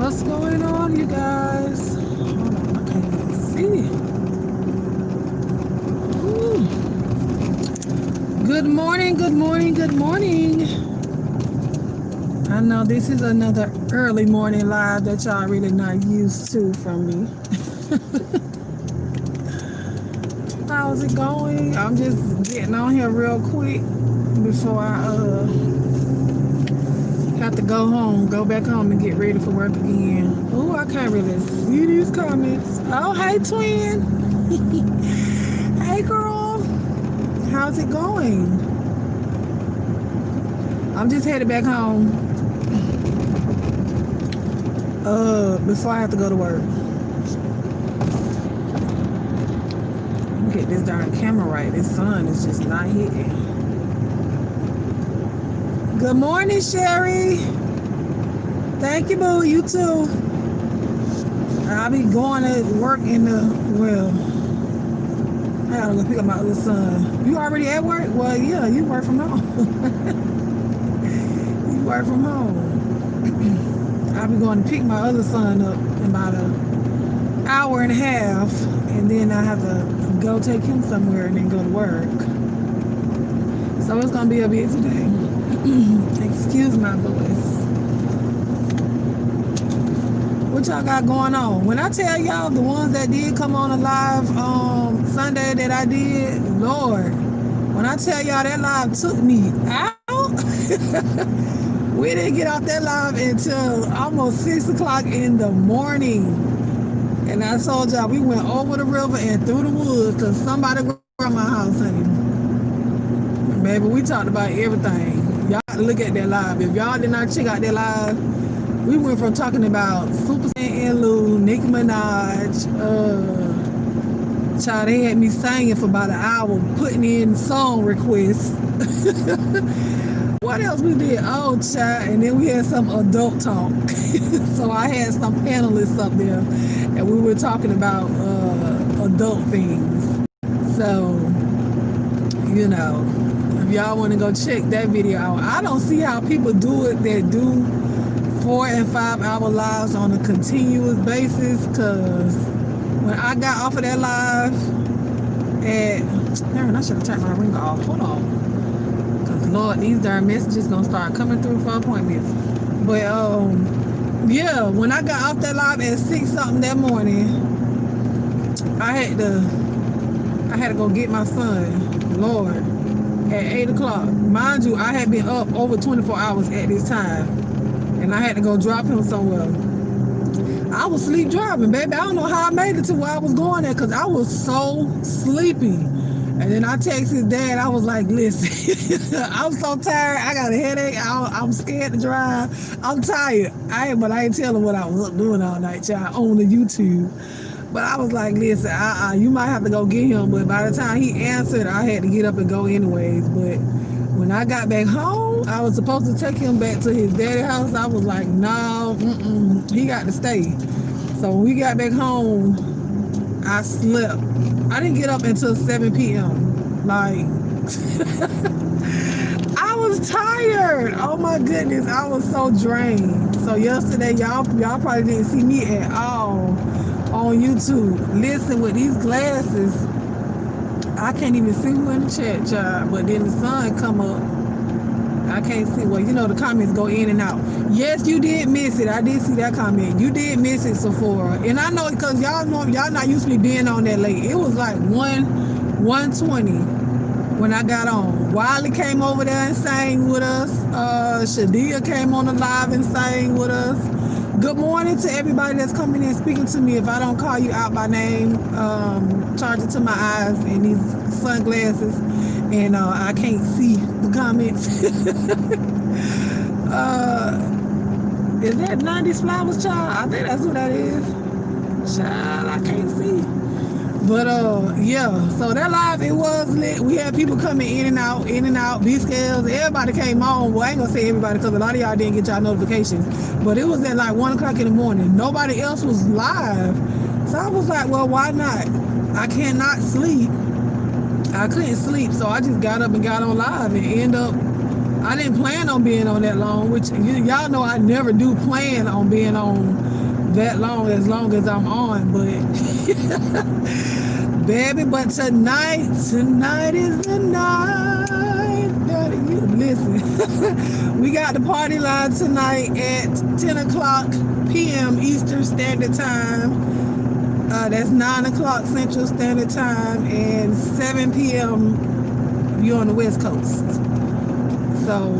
What's going on, you guys? Hold on, I can't even see. Ooh. Good morning, good morning, good morning. I know this is another early morning live that y'all really not used to from me. How's it going? I'm just getting on here real quick before I have to go back home and get ready for work again. Oh, I can't really see these comments. Oh, hey, twin. Hey, girl. How's it going? I'm just headed back home before I have to go to work. Get this darn camera right. This sun is just not hitting. Good morning, Sherry. Thank you, boo. You too. I'll be going to work in the, I gotta go pick up my other son. You already at work? Well, yeah, you work from home. You work from home. I'll be going to pick my other son up in about an hour and a half, and then I have to go take him somewhere and then go to work. So it's gonna be a busy day. Excuse my voice. What y'all got going on? When I tell y'all the ones that did come on a live Sunday that I did, Lord, when I tell y'all that live took me out, we didn't get off that live until almost 6 o'clock in the morning. And I told y'all we went over the river and through the woods because somebody around my house, honey. Baby, we talked about everything. Y'all look at that live. If y'all did not check out that live, we went from talking about Super Saiyan and Lou, Nicki Minaj, child, they had me singing for about an hour, putting in song requests. What else we did? Oh, child, and then we had some adult talk. So I had some panelists up there, and we were talking about adult things. So, you know, if y'all want to go check that video out, I don't see how people do it that do 4 and 5 hour lives on a continuous basis, because when I got off of that live at, darn, I should have turned my ringer off. Hold on. Because, Lord, these darn messages going to start coming through for appointments. But, yeah, when I got off that live at 6 something that morning, I had to go get my son, Lord, at 8 o'clock. Mind you, I had been up over 24 hours at this time, and I had to go drop him somewhere. I was sleep driving, baby. I don't know how I made it to where I was going at because I was so sleepy. And then I texted his dad. I was like, listen, I'm so tired. I got a headache. I'm scared to drive. I'm tired. But I ain't tell him what I was up doing all night, child, on the YouTube. But I was like, listen, you might have to go get him. But by the time he answered, I had to get up and go anyways. But when I got back home, I was supposed to take him back to his daddy's house. I was like, no, he got to stay. So when we got back home, I slept. I didn't get up until 7 p.m. Like, I was tired. Oh my goodness, I was so drained. So yesterday, y'all probably didn't see me at all on YouTube. Listen, with these glasses, I can't even see who in the chat, child. But then the sun come up. I can't see. Well, you know, the comments go in and out. Yes, you did miss it. I did see that comment. You did miss it, Sephora. And I know because y'all know y'all not used to being on that late. It was like 1:20 when I got on. Wiley came over there and sang with us. Shadia came on the live and sang with us. Good morning to everybody that's coming in speaking to me. If I don't call you out by name, charge it to my eyes and these sunglasses, and I can't see the comments. Is that 90s Flowers, child? I think that's what that is. Child, I can't see. But yeah, so that live, it was lit. We had people coming in and out, B-Scales. Everybody came on. Well, I ain't gonna say everybody because a lot of y'all didn't get y'all notifications. But it was at like 1 o'clock in the morning. Nobody else was live. So I was like, well, why not? I cannot sleep. I couldn't sleep, so I just got up and got on live and end up, I didn't plan on being on that long, which y'all know I never do plan on being on that long as I'm on, but baby, but tonight is the night that you listen. We got the party line tonight at 10 o'clock p.m. Eastern Standard Time. That's 9 o'clock Central Standard Time and 7 p.m. you're on the West Coast. So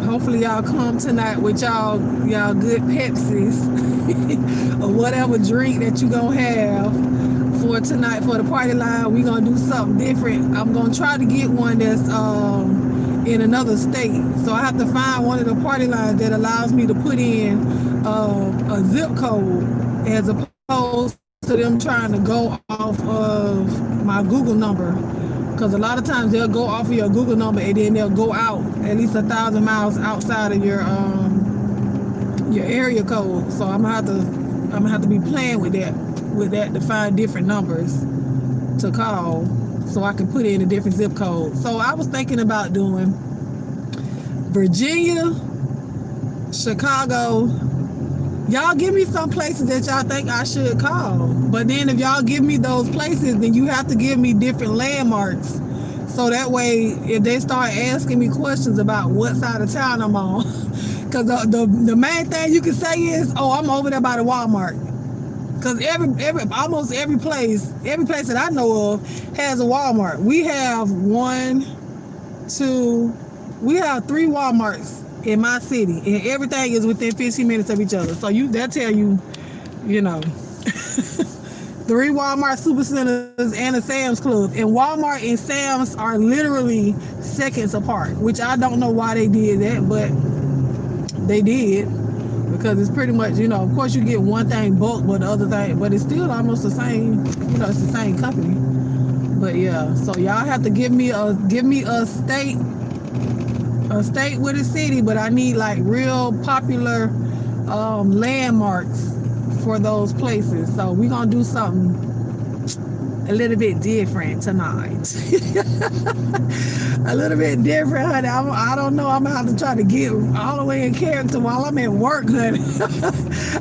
hopefully y'all come tonight with y'all good Pepsis or whatever drink that you gonna have for tonight for the party line. We gonna do something different. I'm gonna try to get one that's in another state. So I have to find one of the party lines that allows me to put in a zip code as opposed to them trying to go off of my Google number. Because a lot of times they'll go off of your Google number and then they'll go out at least 1,000 miles outside of your area code. So I'm gonna have to be playing with that to find different numbers to call so I can put in a different zip code. So I was thinking about doing Virginia, Chicago. Y'all give me some places that y'all think I should call. But then if y'all give me those places, then you have to give me different landmarks. So that way, if they start asking me questions about what side of town I'm on, because the main thing you can say is, oh, I'm over there by the Walmart. Because almost every place that I know of has a Walmart. We have 3 Walmarts in my city, and everything is within 15 minutes of each other. So they'll tell you, 3 Walmart Supercenters and a Sam's Club. And Walmart and Sam's are literally seconds apart, which I don't know why they did that, but they did. Because it's pretty much, of course you get one thing bulk, but the other thing, but it's still almost the same, it's the same company. But yeah, so y'all have to give me a state with a city, but I need like real popular landmarks for those places. So we're gonna do something a little bit different tonight. A little bit different, honey. I don't know. I'm gonna have to try to get all the way in character while I'm at work, honey.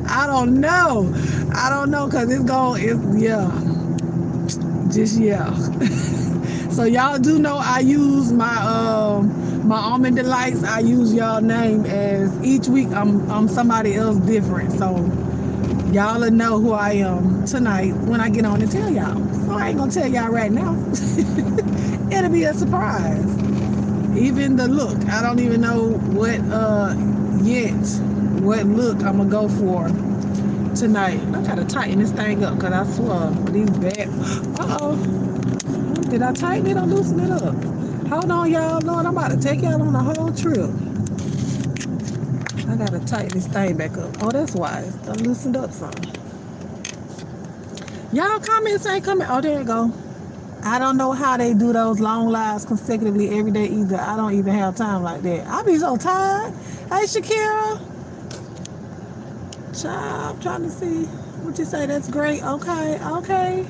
I don't know, cause So y'all do know I use my Almond Delights. I use y'all name as each week I'm somebody else different. So y'all will know who I am tonight when I get on and tell y'all. So I ain't gonna tell y'all right now. It'll be a surprise. Even the look, I don't even know what look I'm gonna go for tonight. I gotta tighten this thing up because I swear these bad. Did I tighten it or loosen it up? Hold on, y'all. Lord, I'm about to take y'all on a whole trip. I gotta tighten this thing back up. Oh, that's why I loosened up some. Y'all comments ain't coming. Oh, there you go. I don't know how they do those long lives consecutively every day either. I don't even have time like that. I be so tired. Hey, Shakira. Child, I'm trying to see what you say. That's great. Okay.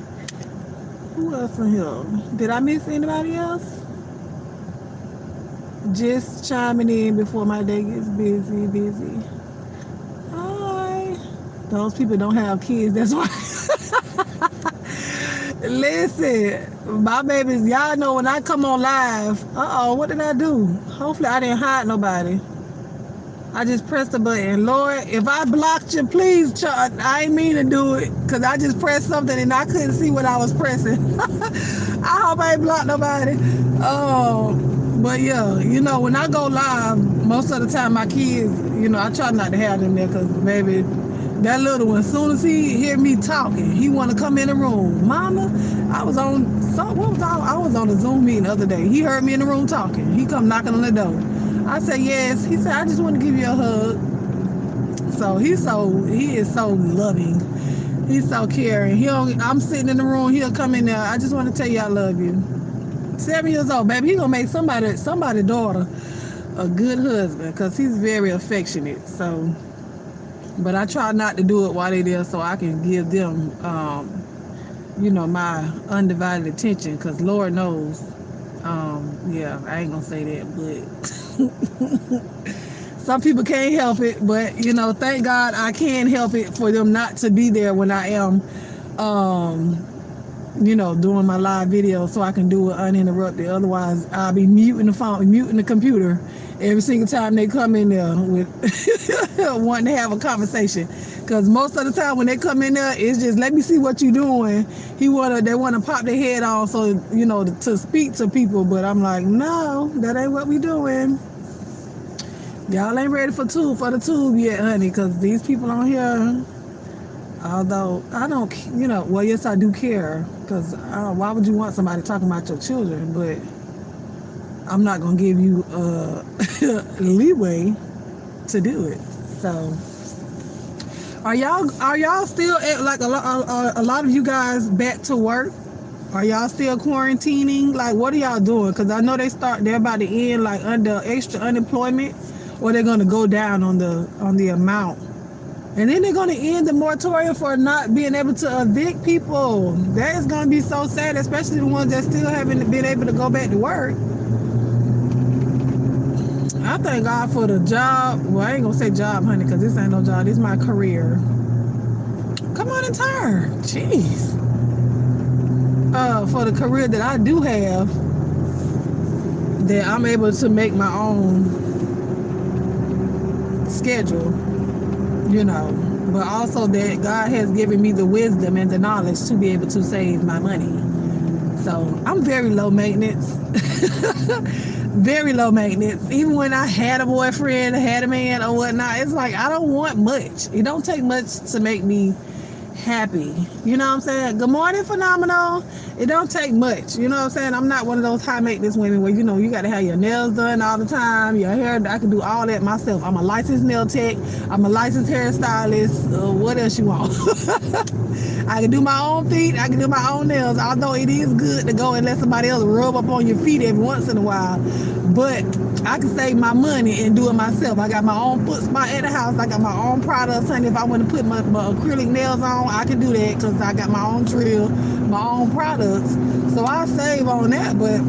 Who else in here? Did I miss anybody else? Just chiming in before my day gets busy. Hi. Those people don't have kids. That's why. Listen, my babies, y'all know when I come on live, what did I do? Hopefully I didn't hide nobody. I just pressed the button. Lord, if I blocked you, please, I ain't mean to do it because I just pressed something and I couldn't see what I was pressing. I hope I ain't blocked nobody. But yeah, when I go live, most of the time my kids, I try not to have them there because, baby, that little one, as soon as he hear me talking, he want to come in the room. Mama, I was on a Zoom meeting the other day. He heard me in the room talking. He come knocking on the door. I said, yes. He said, I just want to give you a hug. So he is so loving. He's so caring. I'm sitting in the room. He'll come in there. I just want to tell you I love you. 7 years old, baby. He gonna make somebody's daughter a good husband because he's very affectionate. So, but I try not to do it while they're there so I can give them, my undivided attention because Lord knows. I ain't gonna say that, but Some people can't help it, but you know, thank God I can help it for them not to be there when I am, you know, doing my live video, so I can do it uninterrupted. Otherwise, I'll be muting the phone, muting the computer every single time they come in there with wanting to have a conversation. Because most of the time when they come in there, it's just, let me see what you doing. They want to pop their head on, so, you know, to speak to people. But I'm like, no, that ain't what we doing. Y'all ain't ready for the tube yet, honey, because these people on here, although I don't, you know, well, yes, I do care, because why would you want somebody talking about your children? But I'm not going to give you leeway to do it. So, are y'all still at, like, a lot of you guys back to work? Are y'all still quarantining? Like, what are y'all doing? Because I know they're about to end, like, under extra unemployment, or they're going to go down on the amount. And then they're going to end the moratorium for not being able to evict people. That is going to be so sad, especially the ones that still haven't been able to go back to work. I thank God for the job. Well, I ain't going to say job, honey, because this ain't no job. This is my career. Come on and turn. Jeez. For the career that I do have, that I'm able to make my own schedule, you know, but also that God has given me the wisdom and the knowledge to be able to save my money. So I'm very low maintenance. Very low maintenance. Even when I had a boyfriend, had a man or whatnot, it's like I don't want much. It don't take much to make me happy. You know what I'm saying? Good morning, Phenomenal. It don't take much. You know what I'm saying? I'm not one of those high maintenance women where, you know, you got to have your nails done all the time, your hair. I can do all that myself. I'm a licensed nail tech. I'm a licensed hairstylist. What else you want? I can do my own feet. I can do my own nails. Although it is good to go and let somebody else rub up on your feet every once in a while. But I can save my money and do it myself. I got my own foot spot at the house. I got my own products, honey. If I want to put my acrylic nails on, I can do that because I got my own drill, my own products. So I save on that. But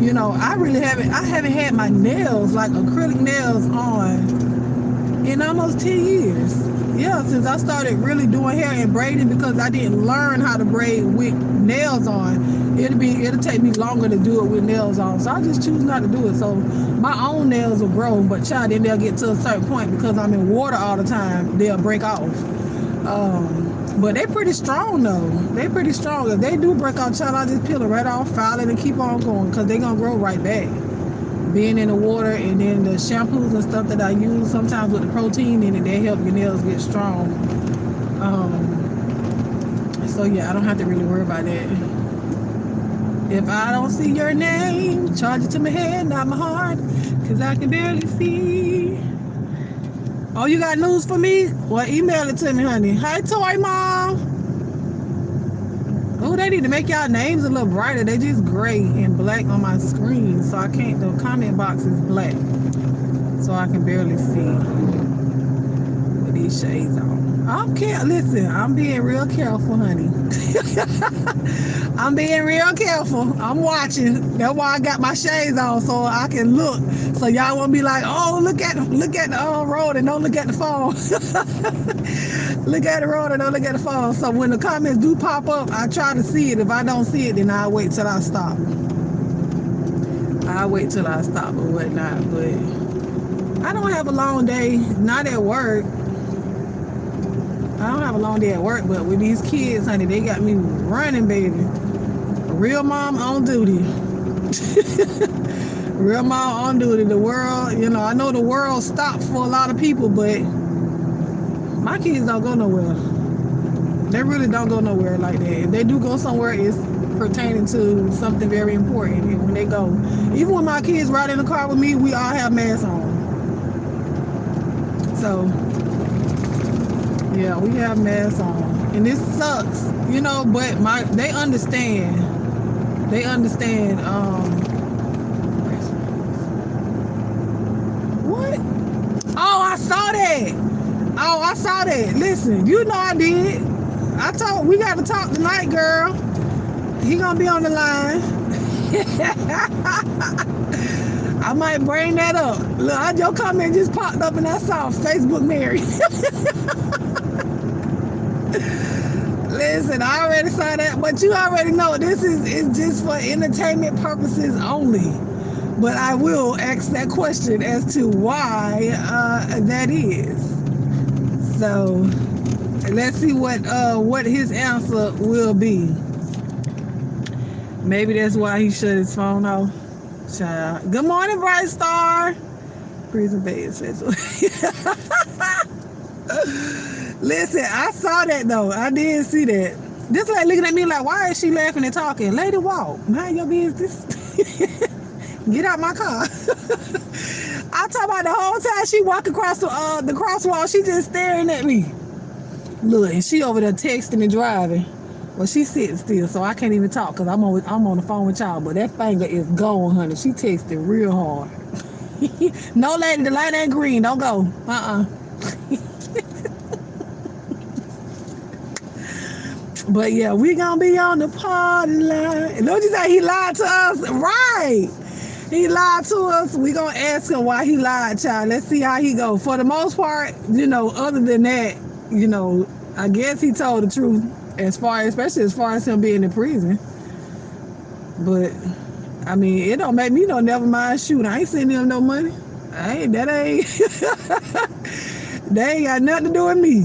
you know, I haven't had my nails, like acrylic nails, on in almost 10 years. Yeah, since I started really doing hair and braiding, because I didn't learn how to braid with nails on. It'll take me longer to do it with nails on. So I just choose not to do it. So my own nails will grow, but child, then they'll get to a certain point because I'm in water all the time, they'll break off. But they pretty strong though. They pretty strong. If they do break off, child, I just peel it right off, file it, and keep on going, because they're gonna grow right back. Being in the water, and then the shampoos and stuff that I use sometimes with the protein in it, they help your nails get strong. So yeah, I don't have to really worry about that. If I don't see your name, charge it to my head, not my heart, because I can barely see. Oh, you got news for me? Well, email it to me, honey. Hi, Toy Mom. Oh, they need to make y'all names a little brighter. They just gray and black on my screen, so I can't. The comment box is black, so I can barely see with these shades on. Listen, I'm being real careful, honey. I'm being real careful. I'm watching. That's why I got my shades on, so I can look. So y'all won't be like, oh, look at the road and don't look at the phone. Look at the road and don't look at the phone. So when the comments do pop up, I try to see it. If I don't see it, then I'll wait till I stop. Or whatnot. But I don't have a long day, not at work. I don't have a long day at work, but with these kids, honey, they got me running, baby. A real mom on duty. Real mom on duty. The world, you know, I know the world stopped for a lot of people, but my kids don't go nowhere. They really don't go nowhere like that. If they do go somewhere, it's pertaining to something very important. And when they go, even when my kids ride in the car with me, we all have masks on. So yeah, we have masks on, and this sucks, you know. But they understand. They understand. What? Oh, I saw that. Listen, you know I did. We got to talk tonight, girl. He gonna be on the line. I might bring that up. Look, your comment just popped up and I saw Facebook Mary. Listen, I already saw that, but you already know this is just for entertainment purposes only. But I will ask that question as to why that is. So let's see what his answer will be. Maybe that's why he shut his phone off. Child. Good morning, Bright Star. Prison Bay special. Listen, I saw that though. I did see that. This lady looking at me like, why is she laughing and talking? Lady, walk. Mind your business. Get out my car. I talk about the whole time she walk across the crosswalk, she just staring at me. Look, and she over there texting and driving. Well, she's sitting still, so I can't even talk because I'm on the phone with y'all. But that finger is going, honey. She texting real hard. No, lady, the light ain't green. Don't go. But yeah, we gonna be on the party line. Don't you say he lied to us? Right. He lied to us. We gonna ask him why he lied, child. Let's see how he go. For the most part, other than that, I guess he told the truth especially as far as him being in prison. But I mean, it don't make me never mind shooting. I ain't sending him no money. They ain't got nothing to do with me.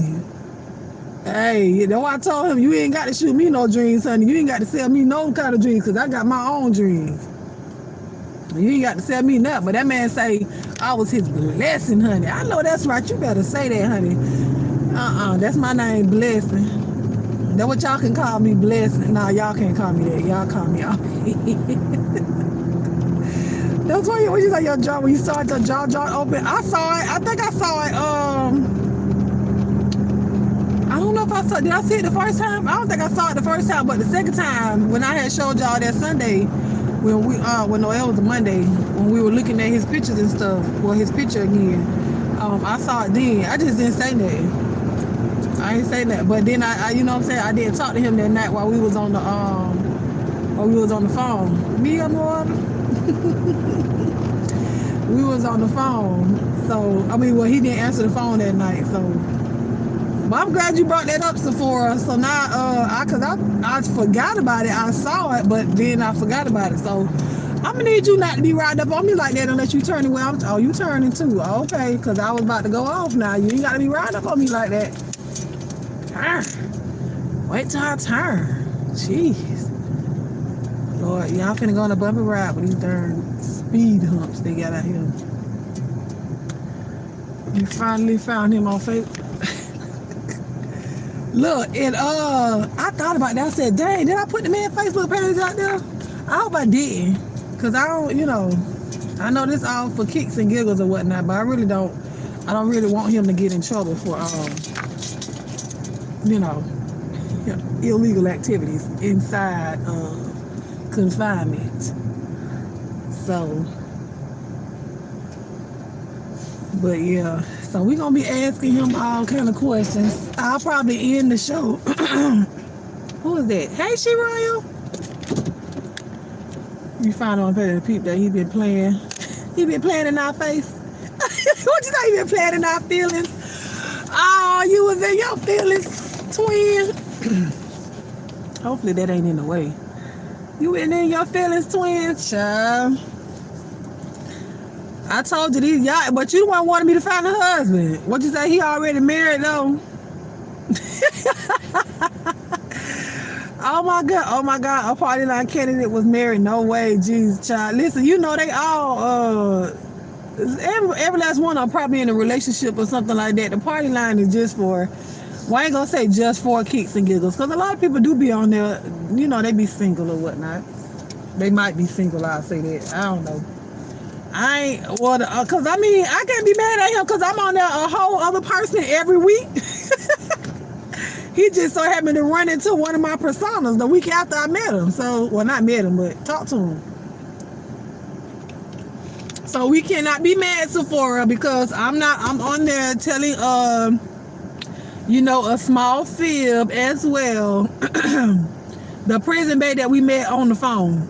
Hey, that's why I told him, you ain't got to shoot me no dreams, honey. You ain't got to sell me no kind of dreams, because I got my own dreams. You ain't got to sell me nothing. But that man say, I was his blessing, honey. I know that's right. You better say that, honey. That's my name, Blessing. That's what y'all can call me, Blessing. Nah, y'all can't call me that. Y'all call me out. That's why when you say your jaw, when you start your jaw open. I saw it. I think I saw it, I don't know if I saw it. Did I see it the first time? I don't think I saw it the first time, but the second time when I had showed y'all that Sunday, when Noel was a Monday, when we were looking at his pictures and stuff, well, his picture again, I saw it then. I just didn't say nothing. I ain't say that, but then I you know what I'm saying, I didn't talk to him that night while we was on the phone. Me on the water. We was on the phone. So he didn't answer the phone that night. So, but I'm glad you brought that up, Sephora. So now, cause I forgot about it. I saw it, but then I forgot about it. So I'm gonna need you not to be riding up on me like that unless you turning where I'm. Oh, you turning too? Okay, cause I was about to go off now. You ain't gotta be riding up on me like that. Wait till I turn. Jeez. Lord, y'all finna go on a bumpy ride with these darn speed humps they got out here. You finally found him on Facebook. Look, and I thought about that. I said, dang, did I put the man Facebook page out there? I hope I didn't. Cause I don't, I know this all for kicks and giggles or whatnot, but I don't really want him to get in trouble for illegal activities inside confinement. So, but yeah, so we're gonna be asking him all kind of questions. I'll probably end the show. Who is that? Hey, she Royal. You find on the peep that he been playing in our face. What you say, he been playing in our feelings? Oh, you was in your feelings, twin. Hopefully that ain't in the way. You went in your feelings, twin, child. I told you these y'all, but you the one wanted me to find a husband. What you say? He already married though. Oh my God! A party line candidate was married. No way, jeez, child. Listen, they all every last one are probably in a relationship or something like that. The party line is just for. Well, I ain't gonna say just for kicks and giggles, because a lot of people do be on there. They be single or whatnot. They might be single. I'll say that. I don't know. Cause I can't be mad at him because I'm on there a whole other person every week. He just so happened to run into one of my personas the week after I met him. So, well, not met him, but talked to him. So we cannot be mad, Sephora, because I'm on there telling, a small fib as well. The prison babe that we met on the phone.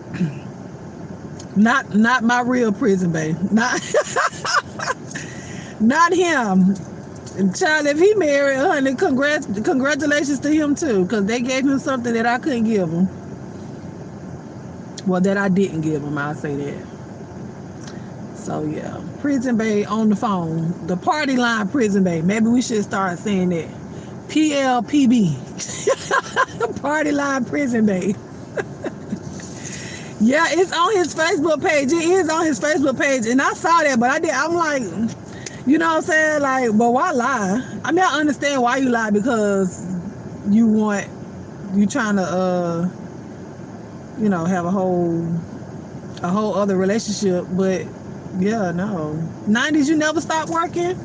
Not my real prison babe. Not not him. Child, if he married, honey, congratulations to him too, because they gave him something that I couldn't give him. Well, that I didn't give him, I'll say that. So yeah, prison babe on the phone. The party line prison babe. Maybe we should start saying that. PLPB. Party line prison babe. Yeah, it's on his Facebook page. It is on his Facebook page. And I saw that, but I'm like, you know what I'm saying? Like, but why lie? I mean, I understand why you lie, because you trying to have a whole other relationship. But yeah, no. 90s, you never stop working?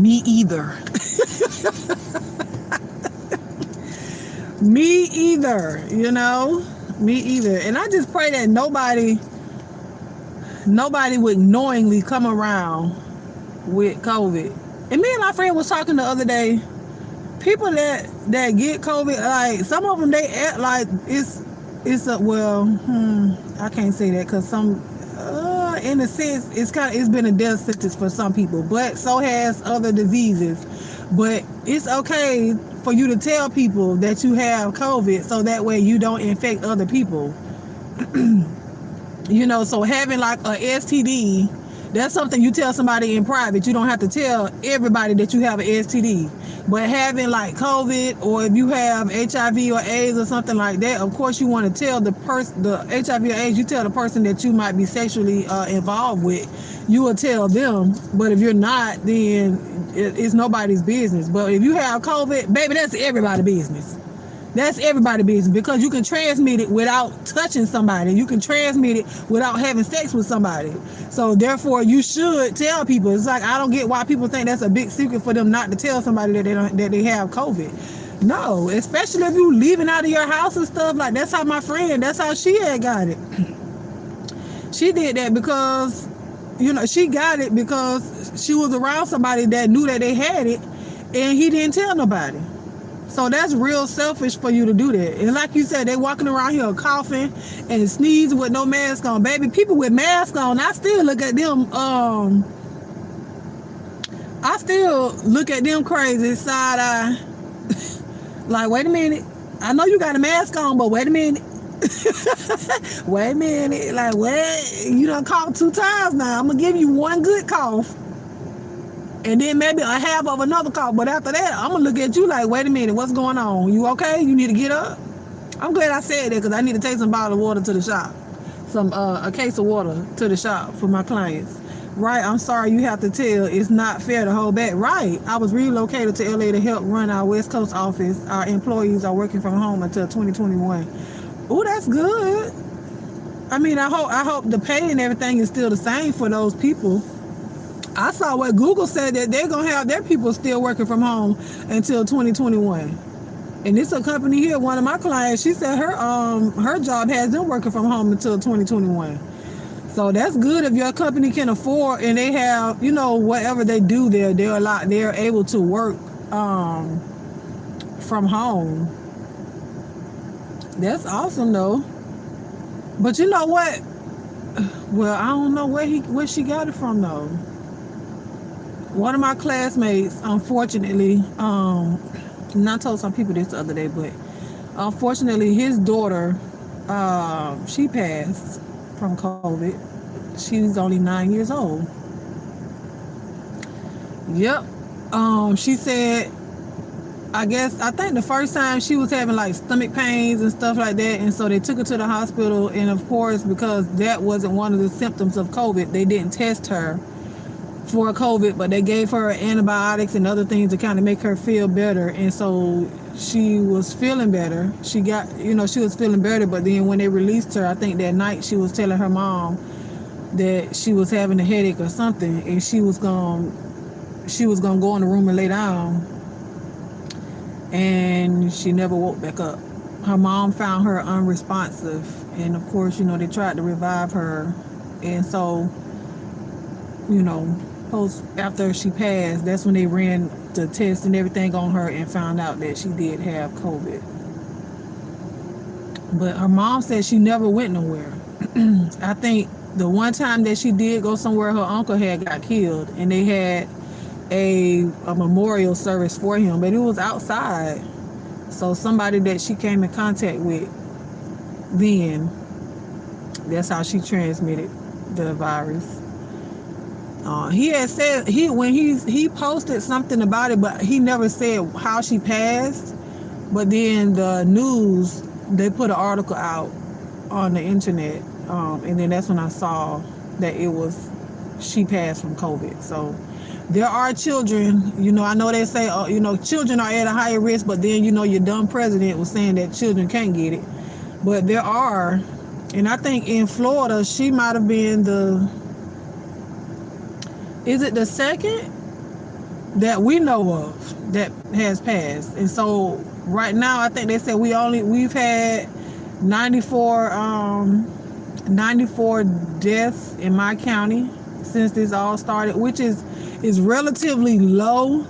Me either. Me either, me either. And I just pray that nobody would knowingly come around with COVID. And me and my friend was talking the other day, people that get COVID, like some of them, they act like it's I can't say that, because some in a sense it's been a death sentence for some people, but so has other diseases. But it's okay for you to tell people that you have COVID, so that way you don't infect other people. So having like a STD, that's something you tell somebody in private. You don't have to tell everybody that you have an STD. But having like COVID, or if you have HIV or AIDS or something like that, of course you want to tell the HIV or AIDS, you tell the person that you might be sexually involved with, you will tell them. But if you're not, then it's nobody's business. But if you have COVID, baby, that's everybody's business. That's everybody's business, because you can transmit it without touching somebody. You can transmit it without having sex with somebody. So therefore, you should tell people. It's like, I don't get why people think that's a big secret for them not to tell somebody that they have COVID. No, especially if you leaving out of your house and stuff. Like, that's how my friend, that's how she had got it. She did that because, she got it because she was around somebody that knew that they had it, and he didn't tell nobody. So that's real selfish for you to do that. And like you said, they walking around here coughing and sneezing with no mask on. Baby, people with masks on, I still look at them crazy side eye. Like, wait a minute. I know you got a mask on, but wait a minute. Wait a minute. Like, what? You done coughed 2 times now. I'm going to give you one good cough, and then maybe a half of another cough. But after that, I'm going to look at you like, wait a minute, what's going on? You okay? You need to get up? I'm glad I said that, because I need to take some bottled water to the shop. A case of water to the shop for my clients. Right, I'm sorry you have to tell. It's not fair to hold back. Right, I was relocated to LA to help run our West Coast office. Our employees are working from home until 2021. Oh, that's good. I mean, I hope the pay and everything is still the same for those people. I saw what Google said, that they're going to have their people still working from home until 2021. And it's a company here, one of my clients, she said her job has them working from home until 2021. So that's good if your company can afford, and they have, whatever they do there, they're able to work from home. That's awesome though. But you know what? Well, I don't know where she got it from though. One of my classmates, unfortunately, and I told some people this the other day, but unfortunately his daughter, she passed from COVID. She's only 9 years old. Yep. She said, I think the first time she was having like stomach pains and stuff like that, and so they took her to the hospital, and of course, because that wasn't one of the symptoms of COVID, they didn't test her for COVID, but they gave her antibiotics and other things to kind of make her feel better. And so she was feeling better. She was feeling better, but then when they released her, I think that night she was telling her mom that she was having a headache or something, and she was gonna go in the room and lay down, and she never woke back up. Her mom found her unresponsive, and of course, they tried to revive her, and so, after she passed, that's when they ran the test and everything on her and found out that she did have COVID. But her mom said she never went nowhere. I think the one time that she did go somewhere, her uncle had got killed, and they had a memorial service for him, but it was outside. So somebody that she came in contact with, then that's how she transmitted the virus. He had said he posted something about it, but he never said how she passed. But then the news, they put an article out on the internet, and then that's when I saw that she passed from COVID. So there are children, I know they say, children are at a higher risk, but then, your dumb president was saying that children can't get it. But there are, and I think in Florida, she might have been is it the second that we know of that has passed? And so right now, I think they said we've had 94 deaths in my county since this all started, which is relatively low,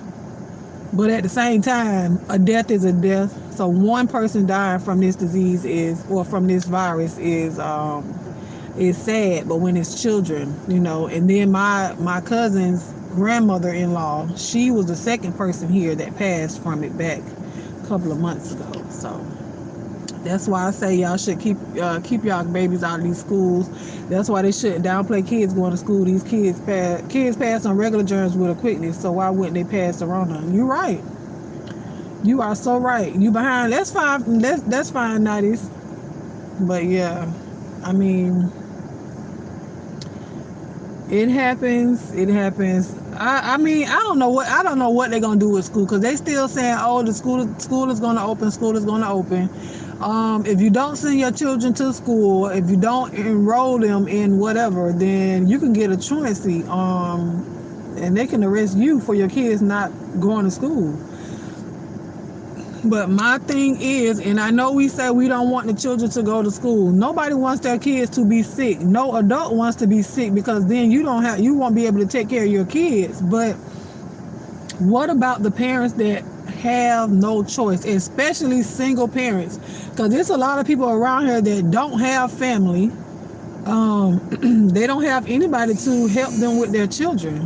but at the same time, a death is a death. So one person dying from this disease from this virus is sad, but when it's children, and then my cousin's grandmother-in-law, she was the second person here that passed from it back a couple of months ago. So that's why I say y'all should keep y'all babies out of these schools. That's why they shouldn't downplay kids going to school. These kids pass on regular germs with a quickness, so why wouldn't they pass the Rona? You're right. You are so right. You behind. That's fine. That's fine, 90s. But yeah, I mean, it happens. It happens. I mean, I don't know what they're gonna do with school, because they still saying, oh, the school is gonna open. School is gonna open. If you don't send your children to school, if you don't enroll them in whatever, then you can get a truancy. And they can arrest you for your kids not going to school. But my thing is, and I know we say we don't want the children to go to school. Nobody wants their kids to be sick. No adult wants to be sick, because then you won't be able to take care of your kids. But what about the parents that have no choice, especially single parents? Because there's a lot of people around here that don't have family. They don't have anybody to help them with their children.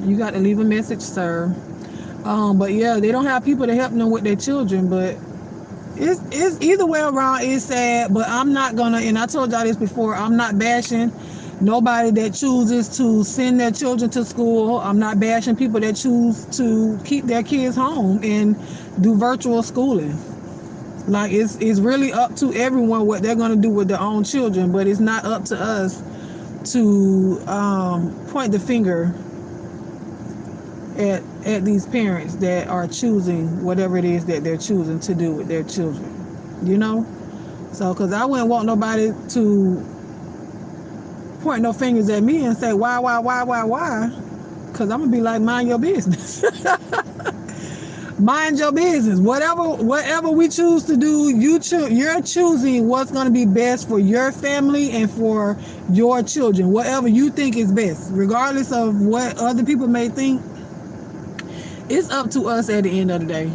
You got to leave a message, sir. But yeah, they don't have people to help them with their children. But it's either way around, it's sad. But I'm not gonna, and I told y'all this before, I'm not bashing nobody that chooses to send their children to school. I'm not bashing people that choose to keep their kids home and do virtual schooling. Like, it's really up to everyone what they're gonna do with their own children, but it's not up to us to point the finger at these parents that are choosing whatever it is that they're choosing to do with their children, So, because I wouldn't want nobody to point no fingers at me and say, why? Because I'm going to be like, mind your business. Mind your business. Whatever we choose to do, you're choosing what's going to be best for your family and for your children. Whatever you think is best, regardless of what other people may think. It's up to us at the end of the day.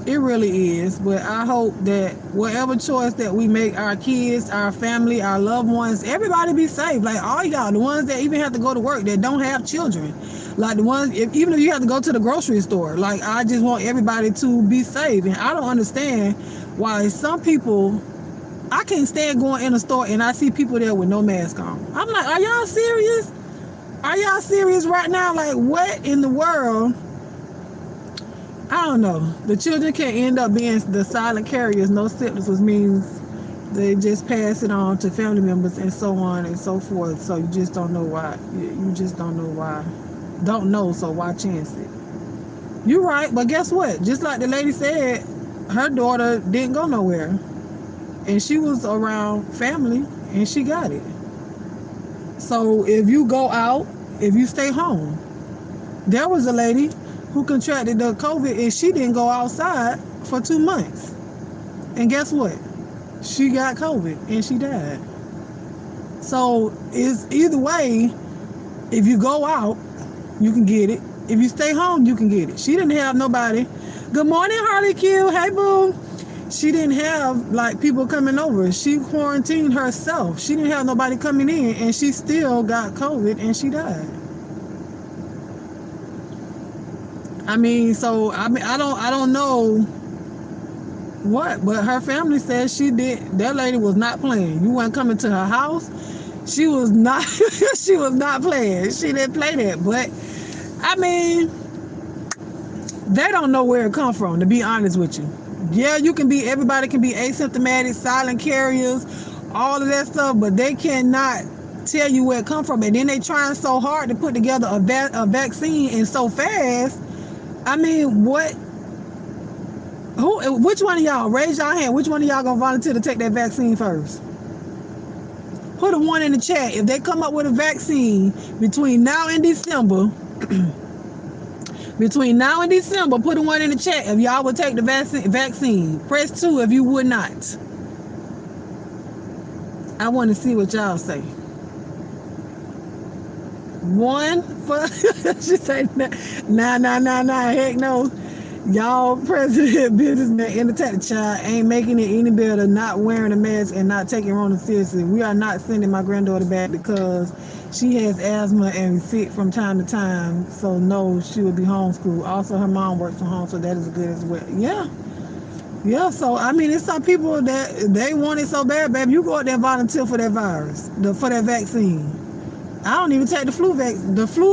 It really is. But I hope that whatever choice that we make, our kids, our family, our loved ones, everybody be safe. Like all y'all, the ones that even have to go to work, that don't have children. Like the ones, even if you have to go to the grocery store. Like, I just want everybody to be safe. And I don't understand why some people, I can't stand going in a store and I see people there with no mask on. I'm like, are y'all serious? Are y'all serious right now? Like, what in the world? I don't know. The children can end up being the silent carriers, no symptoms, which means they just pass it on to family members and so on and so forth. So you just don't know why. You just don't know why. Don't know, so why chance it? You're right, but guess what? Just like the lady said, her daughter didn't go nowhere. And she was around family and she got it. So if you go out, if you stay home, there was a lady who contracted the COVID and she didn't go outside for 2 months. And guess what? She got COVID and she died. So it's either way, if you go out, you can get it. If you stay home, you can get it. She didn't have nobody. Good morning, Harley Q. Hey, boo. she didn't have like people coming over. She quarantined herself. She didn't have nobody coming in, and she still got COVID and she died. I mean, so I don't know what, but her family says she did. That lady was not playing. You weren't coming to her house. She was not. She was not playing. She didn't play that. But I mean, they don't know where it come from. To be honest with you, yeah, you can be. Everybody can be asymptomatic, silent carriers, all of that stuff, but they cannot tell you where it come from. And then they trying so hard to put together a vaccine and so fast. I mean, what? Who? Which one of y'all? Raise your hand. Which one of y'all gonna volunteer to take that vaccine first? Put a 1 in the chat. If they come up with a vaccine between now and December, between now and December, put a 1 in the chat if y'all would take the vaccine. Press 2 if you would not. I want to see what y'all say. 1 for she said nah, heck no. Y'all president, businessman, entertainment child ain't making it any better not wearing a mask and not taking Rona seriously. We are not sending my granddaughter back because she has asthma and is sick from time to time. So no, she will be homeschooled. Also, her mom works from home, so that is good as well. Yeah. So I mean, it's some people that they want it so bad, baby. You go out there and volunteer for that virus, for that vaccine. I don't even take the flu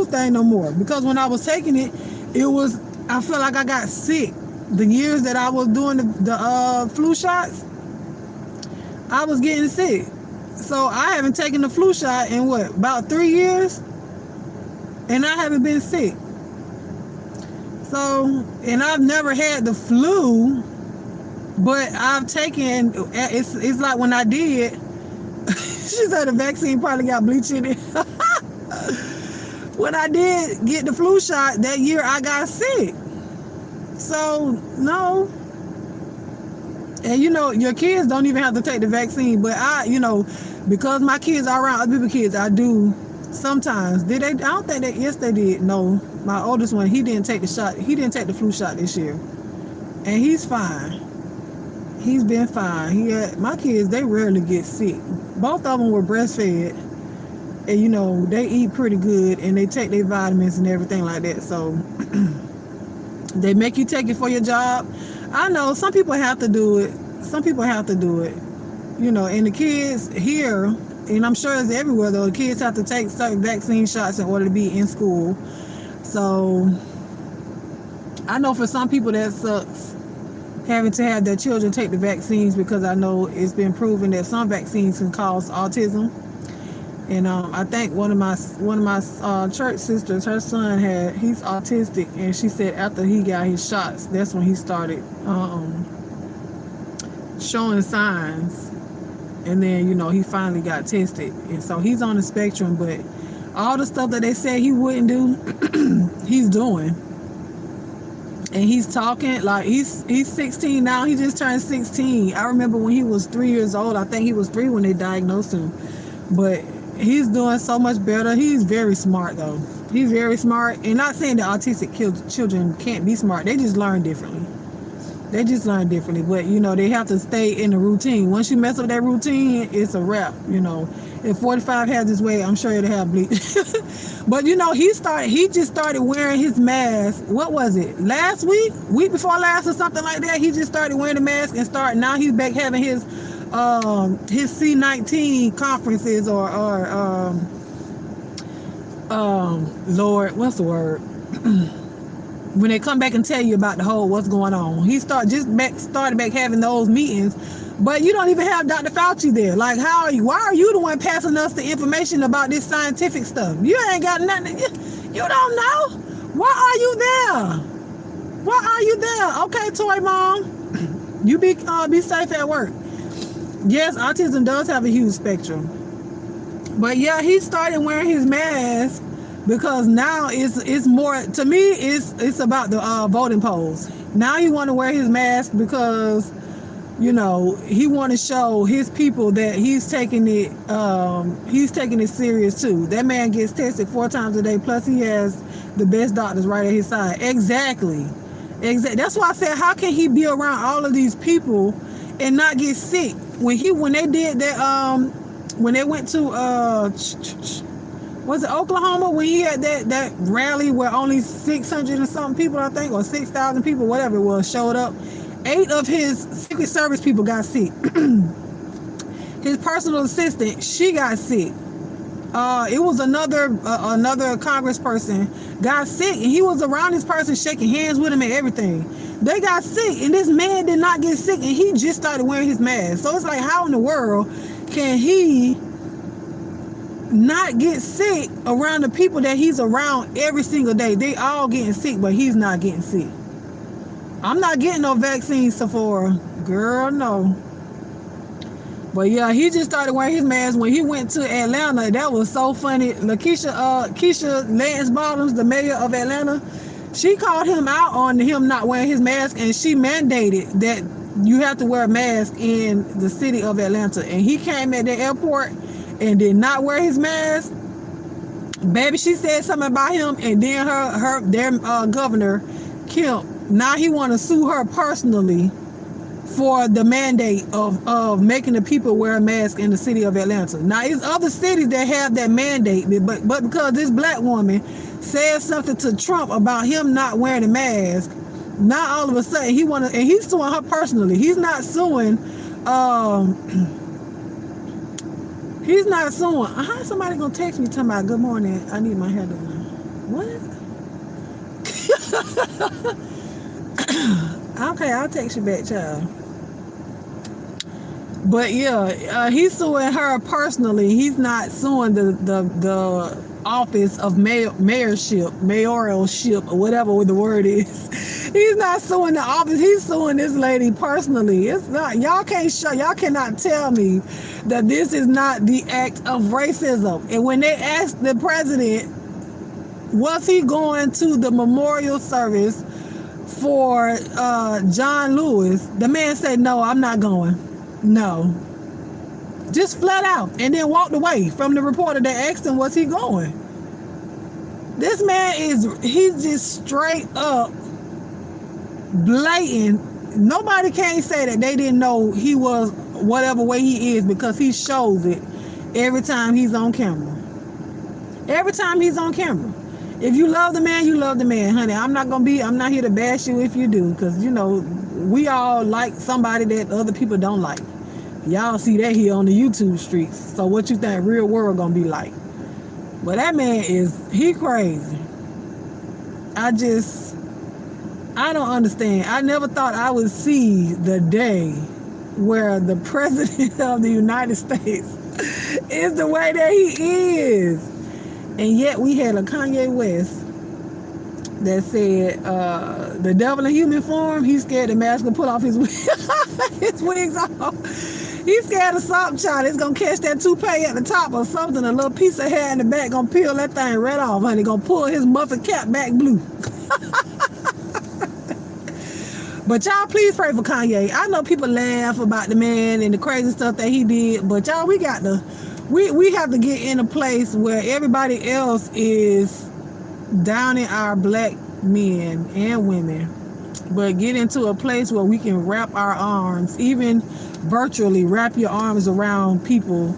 thing no more, because when I was taking it, I felt like I got sick. The years that I was doing the flu shots, I was getting sick. So I haven't taken the flu shot in about 3 years, and I haven't been sick. So, and I've never had the flu, but I've taken. It's like when I did. She said the vaccine probably got bleach in it. When I did get the flu shot that year, I got sick. So, no. And, your kids don't even have to take the vaccine. But because my kids are around other people's kids, I do sometimes. Did they? I don't think that. Yes, they did. No. My oldest one, he didn't take the shot. He didn't take the flu shot this year. And he's fine. He's been fine. My kids, they rarely get sick. Both of them were breastfed. And, they eat pretty good. And they take their vitamins and everything like that. So, they make you take it for your job. I know some people have to do it. And the kids here, and I'm sure it's everywhere though, the kids have to take certain vaccine shots in order to be in school. So, I know for some people that sucks, having to have their children take the vaccines, because I know it's been proven that some vaccines can cause autism. And I think one of my church sisters, her son he's autistic, and she said after he got his shots, that's when he started showing signs. And then he finally got tested, and so he's on the spectrum. But all the stuff that they said he wouldn't do, he's doing. And he's talking like he's 16 now. He just turned 16. I remember when he was 3 years old. I think he was 3 when they diagnosed him. But he's doing so much better. He's very smart though. He's very smart. And not saying that autistic children can't be smart. They just learn differently. But they have to stay in the routine. Once you mess up that routine, it's a wrap. If 45 has his way, I'm sure it'll have bleach. But he just started wearing his mask. What was it? Last week before last, or something like that. He just started wearing the mask and now he's back having his C19 conferences or Lord, what's the word? When they come back and tell you about the whole what's going on. He started back having those meetings. But you don't even have Dr. Fauci there. Like, why are you the one passing us the information about this scientific stuff? You ain't got nothing. You don't know. Why are you there? Okay, Toy Mom. You be safe at work. Yes, autism does have a huge spectrum. But yeah, he started wearing his mask because now it's more, to me, it's about the voting polls. Now he want to wear his mask because he want to show his people that he's taking it serious too. That man gets tested 4 times a day, plus he has the best doctors right at his side. Exactly. That's why I said, how can he be around all of these people and not get sick. When they did that, when they went to was it Oklahoma, when he had that rally where only 600 and something people, I think, or 6,000 people, whatever it was, showed up. 8 of his Secret Service people got sick. His personal assistant, she got sick. It was another congressperson got sick, and he was around this person shaking hands with him and everything. They got sick, and this man did not get sick, and he just started wearing his mask. So it's like, how in the world can he not get sick around the people that he's around every single day? They all getting sick, but he's not getting sick. I'm not getting no vaccine, Sephora. Girl, no. But yeah, he just started wearing his mask when he went to Atlanta. That was so funny. Keisha Lance Bottoms, the mayor of Atlanta, she called him out on him not wearing his mask, and she mandated that you have to wear a mask in the city of Atlanta. And he came at the airport and did not wear his mask. Baby, she said something about him, and then their governor, Kemp, now he want to sue her personally for the mandate of making the people wear a mask in the city of Atlanta. Now, it's other cities that have that mandate, but because this black woman said something to Trump about him not wearing a mask, now all of a sudden and he's suing her personally. He's not suing. He's not suing. How somebody gonna text me talking about good morning? I need my hair done. What? Okay, I'll text you back, child. But yeah, he's suing her personally. He's not suing the office of mayorship, or whatever the word is. He's not suing the office. He's suing this lady personally. It's not. Y'all cannot tell me that this is not the act of racism. And when they asked the president, was he going to the memorial service for John Lewis, the man said, no, I'm not going. No. Just flat out. And then walked away from the reporter that asked him, was he going? This man he's just straight up blatant. Nobody can say that they didn't know he was whatever way he is, because he shows it every time he's on camera. Every time he's on camera. If you love the man, you love the man, honey. I'm not here to bash you if you do, because, we all like somebody that other people don't like. Y'all see that here on the YouTube streets. So what you think real world gonna be like? But that man he crazy. I don't understand. I never thought I would see the day where the president of the United States is the way that he is. And yet we had a Kanye West that said the devil in human form, he's scared the mask will pull off his wigs off. He's scared of something, child. It's going to catch that toupee at the top or something. A little piece of hair in the back going to peel that thing right off, honey. Going to pull his muffin cap back blue. But y'all, please pray for Kanye. I know people laugh about the man and the crazy stuff that he did, but y'all, we have to get in a place where everybody else is downing our black men and women, but get into a place where we can wrap our arms, even virtually wrap your arms around people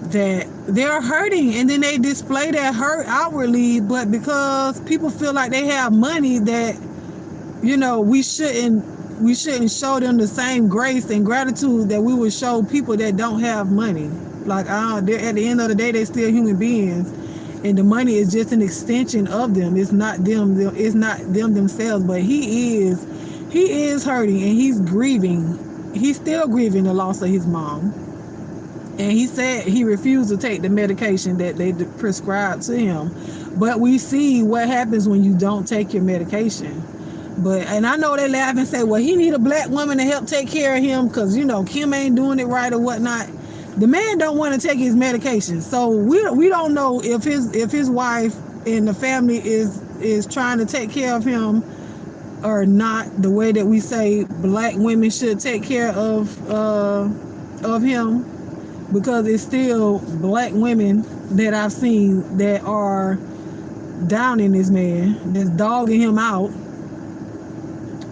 that they're hurting, and then they display that hurt outwardly, but because people feel like they have money, that we shouldn't show them the same grace and gratitude that we would show people that don't have money. Like, at the end of the day, they're still human beings, and the money is just an extension of them. It's not them. It's not them themselves. But he is hurting, and he's grieving. He's still grieving the loss of his mom. And he said he refused to take the medication that they prescribed to him. But we see what happens when you don't take your medication. And I know they laugh and say, well, he need a black woman to help take care of him because, Kim ain't doing it right or whatnot. The man don't want to take his medication. So we don't know if his wife and the family is trying to take care of him or not, the way that we say black women should take care of him, because it's still black women that I've seen that are downing this man, that's dogging him out.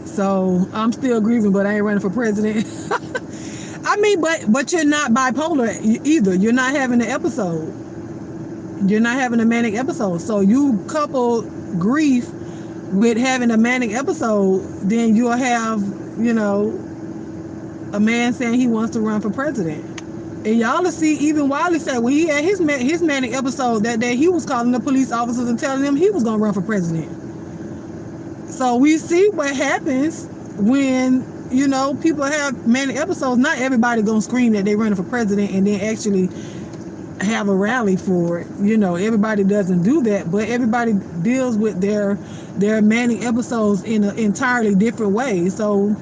So I'm still grieving, but I ain't running for president. I mean, but you're not bipolar either. You're not having an episode. You're not having a manic episode. So you couple grief with having a manic episode, then you'll have, you know, a man saying he wants to run for president. And y'all will see, even Wiley said when he had his manic episode that day, he was calling the police officers and telling them he was going to run for president. So we see what happens when, you know, people have manic episodes. Not everybody going to scream that they running for president and then actually have a rally for it. You know, everybody doesn't do that, but everybody deals with their manic episodes in an entirely different way. So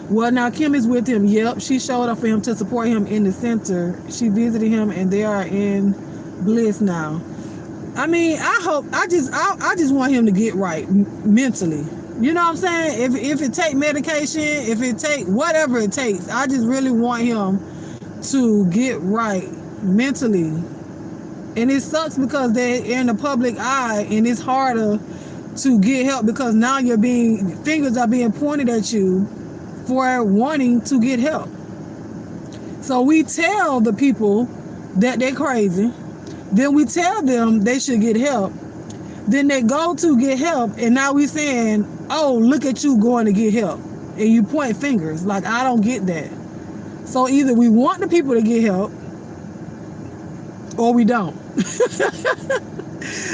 well, now Kim is with him. Yep, she showed up for him to support him in the center. She visited him and they are in bliss now. I mean, I just want him to get right mentally. You know what I'm saying? If it take medication, if it take whatever it takes, I just really want him to get right mentally. And it sucks because they're in the public eye and it's harder to get help because now fingers are being pointed at you for wanting to get help. So we tell the people that they're crazy, then we tell them they should get help, then they go to get help, and now we saying, oh, look at you going to get help, and you point fingers. Like, I don't get that. So either we want the people to get help or we don't.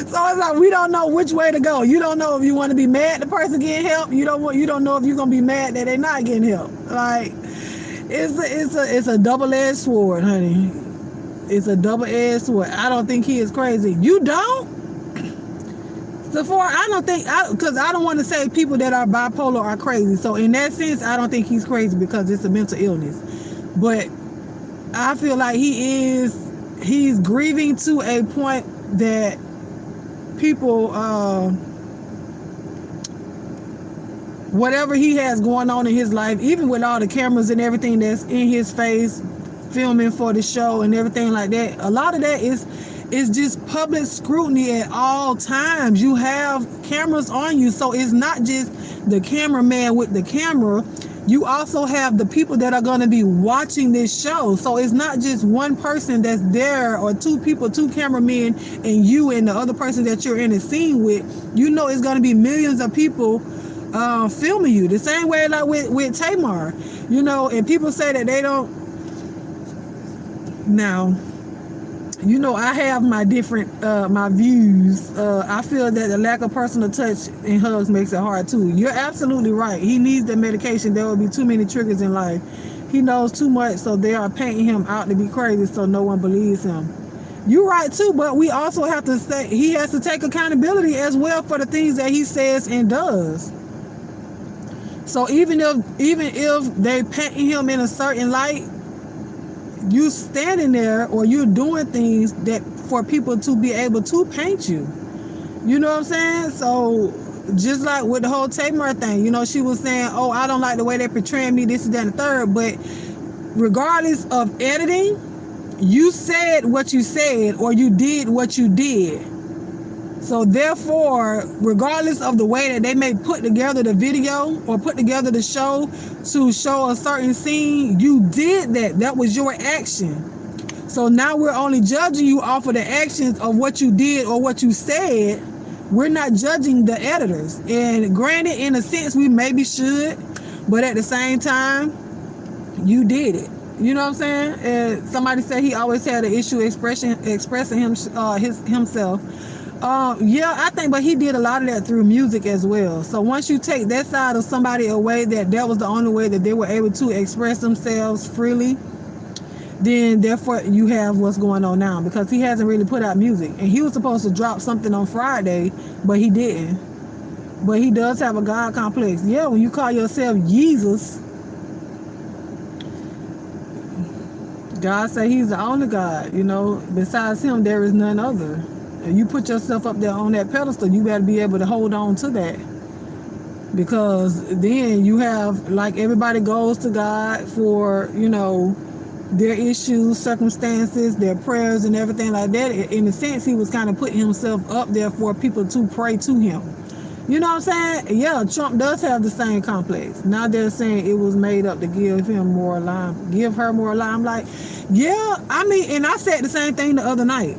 So it's like we don't know which way to go. You don't know if you want to be mad the person getting help. You don't know if you're gonna be mad that they're not getting help. Like it's a double-edged sword, honey. It's a double-edged sword. I don't think he is crazy. You don't? Sephora, I don't think, because I don't want to say people that are bipolar are crazy. So in that sense, I don't think he's crazy because it's a mental illness. But I feel like he's grieving to a point that people, whatever he has going on in his life, even with all the cameras and everything that's in his face, filming for the show and everything like that, a lot of that is just public scrutiny at all times. You have cameras on you, so it's not just the cameraman with the camera. You also have the people that are going to be watching this show. So it's not just one person that's there or two people, two cameramen, and you and the other person that you're in a scene with. You know it's going to be millions of people filming you. The same way like with Tamar, you know, and people say that they don't. Now, you know, I have my different, my views. I feel that the lack of personal touch and hugs makes it hard too. You're absolutely right. He needs the medication. There will be too many triggers in life. He knows too much, so they are painting him out to be crazy, so no one believes him. You're right too, but we also have to say he has to take accountability as well for the things that he says and does. So even if they painting him in a certain light, you standing there or you're doing things that for people to be able to paint you. You know what I'm saying? So just like with the whole Tamar thing, you know, she was saying, oh, I don't like the way they're portraying me, this, that, and the third. But regardless of editing, you said what you said or you did what you did. So therefore, regardless of the way that they may put together the video or put together the show to show a certain scene, you did that. That was your action. So now we're only judging you off of the actions of what you did or what you said. We're not judging the editors. And granted, in a sense, we maybe should, but at the same time, you did it. You know what I'm saying? And somebody said he always had an issue expressing himself. Yeah, I think, but he did a lot of that through music as well. So once you take that side of somebody away, that was the only way that they were able to express themselves freely, then therefore you have what's going on now, because he hasn't really put out music. And he was supposed to drop something on Friday, but he didn't. But he does have a God complex. Yeah, when you call yourself Jesus, God said he's the only God, you know. Besides him, there is none other. You put yourself up there on that pedestal, you got to be able to hold on to that, because then you have, like, everybody goes to God for, you know, their issues, circumstances, their prayers and everything like that. In a sense, he was kind of putting himself up there for people to pray to him. You know what I'm saying? Yeah, Trump does have the same complex. Now they're saying it was made up to give her more limelight. Yeah, I mean, and I said the same thing the other night.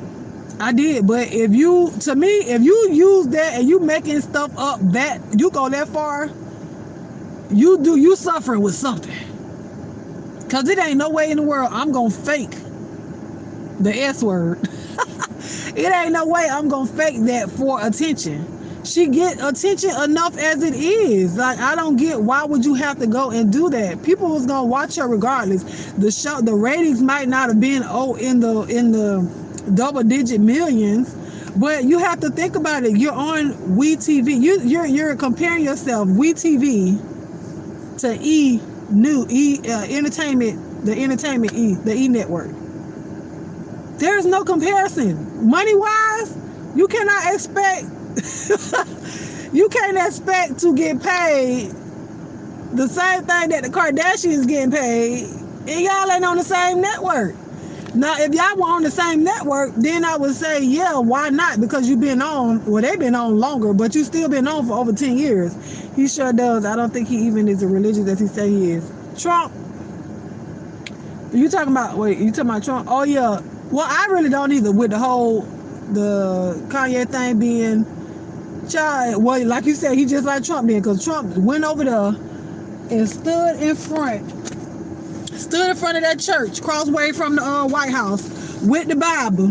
I did, but if you use that and you making stuff up that you go that far, you suffering with something. Cause it ain't no way in the world I'm gonna fake the S word. It ain't no way I'm gonna fake that for attention. She get attention enough as it is. Like, I don't get why would you have to go and do that. People was gonna watch her regardless. The ratings might not have been in the double digit millions, but you have to think about it. You're on WeTV. You're comparing yourself WeTV to Entertainment, the E network. There's no comparison. Money wise, you cannot expect you can't expect to get paid the same thing that the Kardashians getting paid, and y'all ain't on the same network. Now, if y'all were on the same network, then I would say, yeah, why not? Because you've been on, well, they've been on longer, but you still been on for over 10 years. He sure does. I don't think he even is as religious as he say he is. Trump, you talking about Trump? Oh, yeah. Well, I really don't either with the Kanye thing being, child, well, like you said, he just like Trump did, because Trump went over there and stood in front of that church, crossway from the White House, with the Bible.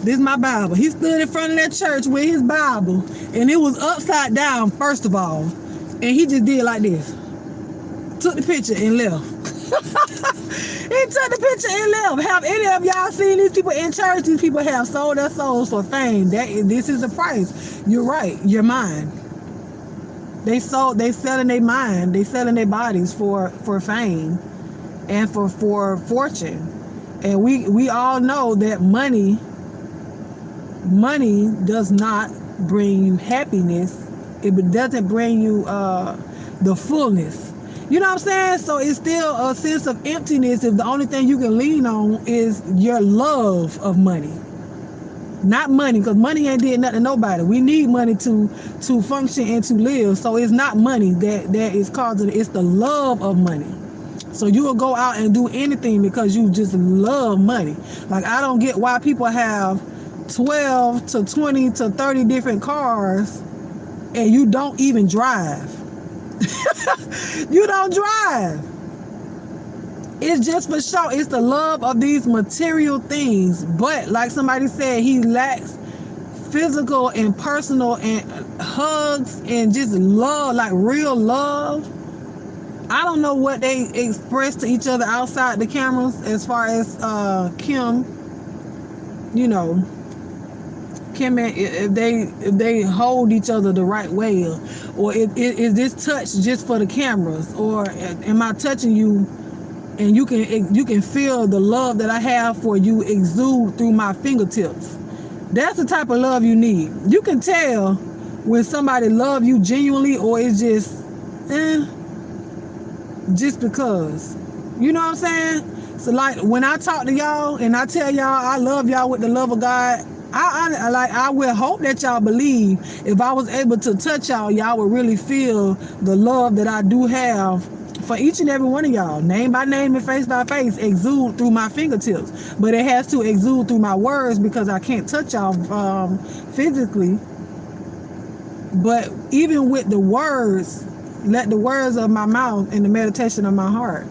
This is my Bible. He stood in front of that church with his Bible, and it was upside down, first of all, and he just did like this. Took the picture and left. He took the picture and left. Have any of y'all seen these people in church? These people have sold their souls for fame. This is the price. You're right. Your mind. They selling their mind. They selling their bodies for fame and for fortune. And we all know that money does not bring you happiness. It doesn't bring you the fullness. You know what I'm saying? So it's still a sense of emptiness if the only thing you can lean on is your love of money. Not money, because money ain't did nothing to nobody. We need money to function and to live. So it's not money that is causing it. It's the love of money. So you will go out and do anything because you just love money. Like, I don't get why people have 12 to 20 to 30 different cars and you don't even drive. You don't drive. It's just for show. It's the love of these material things. But like somebody said, he lacks physical and personal and hugs and just love, like real love. I don't know what they express to each other outside the cameras as far as Kim, you know, Kim, if they hold each other the right way, or is this touch just for the cameras, or am I touching you and you can feel the love that I have for you exude through my fingertips? That's the type of love you need. You can tell when somebody love you genuinely, or it's just because. You know what I'm saying? So like when I talk to y'all and I tell y'all I love y'all with the love of God, I will hope that y'all believe if I was able to touch y'all, y'all would really feel the love that I do have for each and every one of y'all, name by name and face by face, exude through my fingertips. But it has to exude through my words because I can't touch y'all physically. But even with the words, let the words of my mouth and the meditation of my heart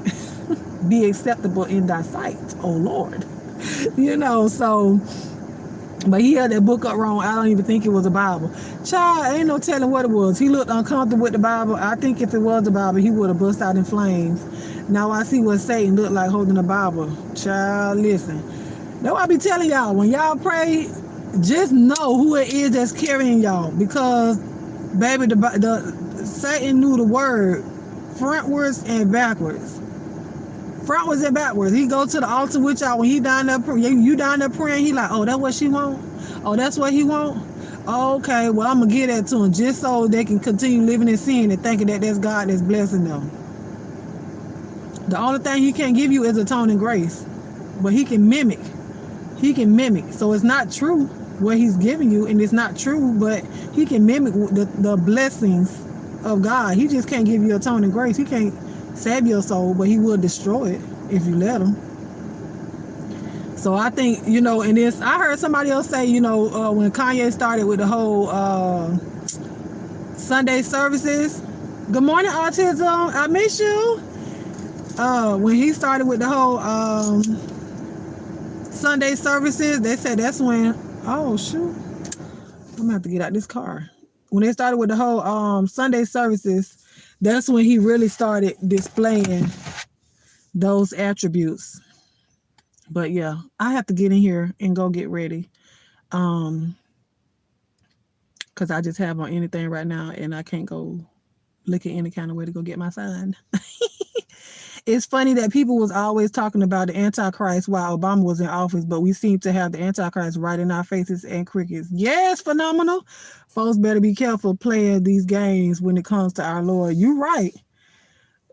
be acceptable in thy sight, oh Lord. You know, so... But he had that book up wrong. I don't even think it was a Bible. Child, ain't no telling what it was. He looked uncomfortable with the Bible. I think if it was the Bible, he would have burst out in flames. Now I see what Satan looked like holding the Bible. Child, listen. That's why I be telling y'all, when y'all pray, just know who it is that's carrying y'all. Because, baby, the Satan knew the word frontwards and backwards. Frontwards and backwards. He go to the altar with y'all when he down there, you down there praying. He like, oh, that's what she want? Oh, that's what he want? Oh, okay, well, I'm going to give that to him just so they can continue living in sin and thinking that that's God that's blessing them. The only thing he can't give you is atoning grace. But he can mimic. He can mimic. So it's not true. what he's giving you, and it's not true, but he can mimic the blessings of God. He just can't give you atoning grace. He can't save your soul, but he will destroy it if you let him. So I think, and this, I heard somebody else say, when Kanye started with the whole Sunday services. Good morning, autism. I miss you. When he started with the whole Sunday services, they said that's when, oh shoot, I'm gonna have to get out this car. When they started with the whole Sunday services, that's when he really started displaying those attributes. But yeah, I have to get in here and go get ready. Because I just have on anything right now and I can't go look at any kind of way to go get my sign. It's funny that people was always talking about the Antichrist while Obama was in office, but we seem to have the Antichrist right in our faces and crickets. Yes, phenomenal. Folks better be careful playing these games when it comes to our Lord. You're right.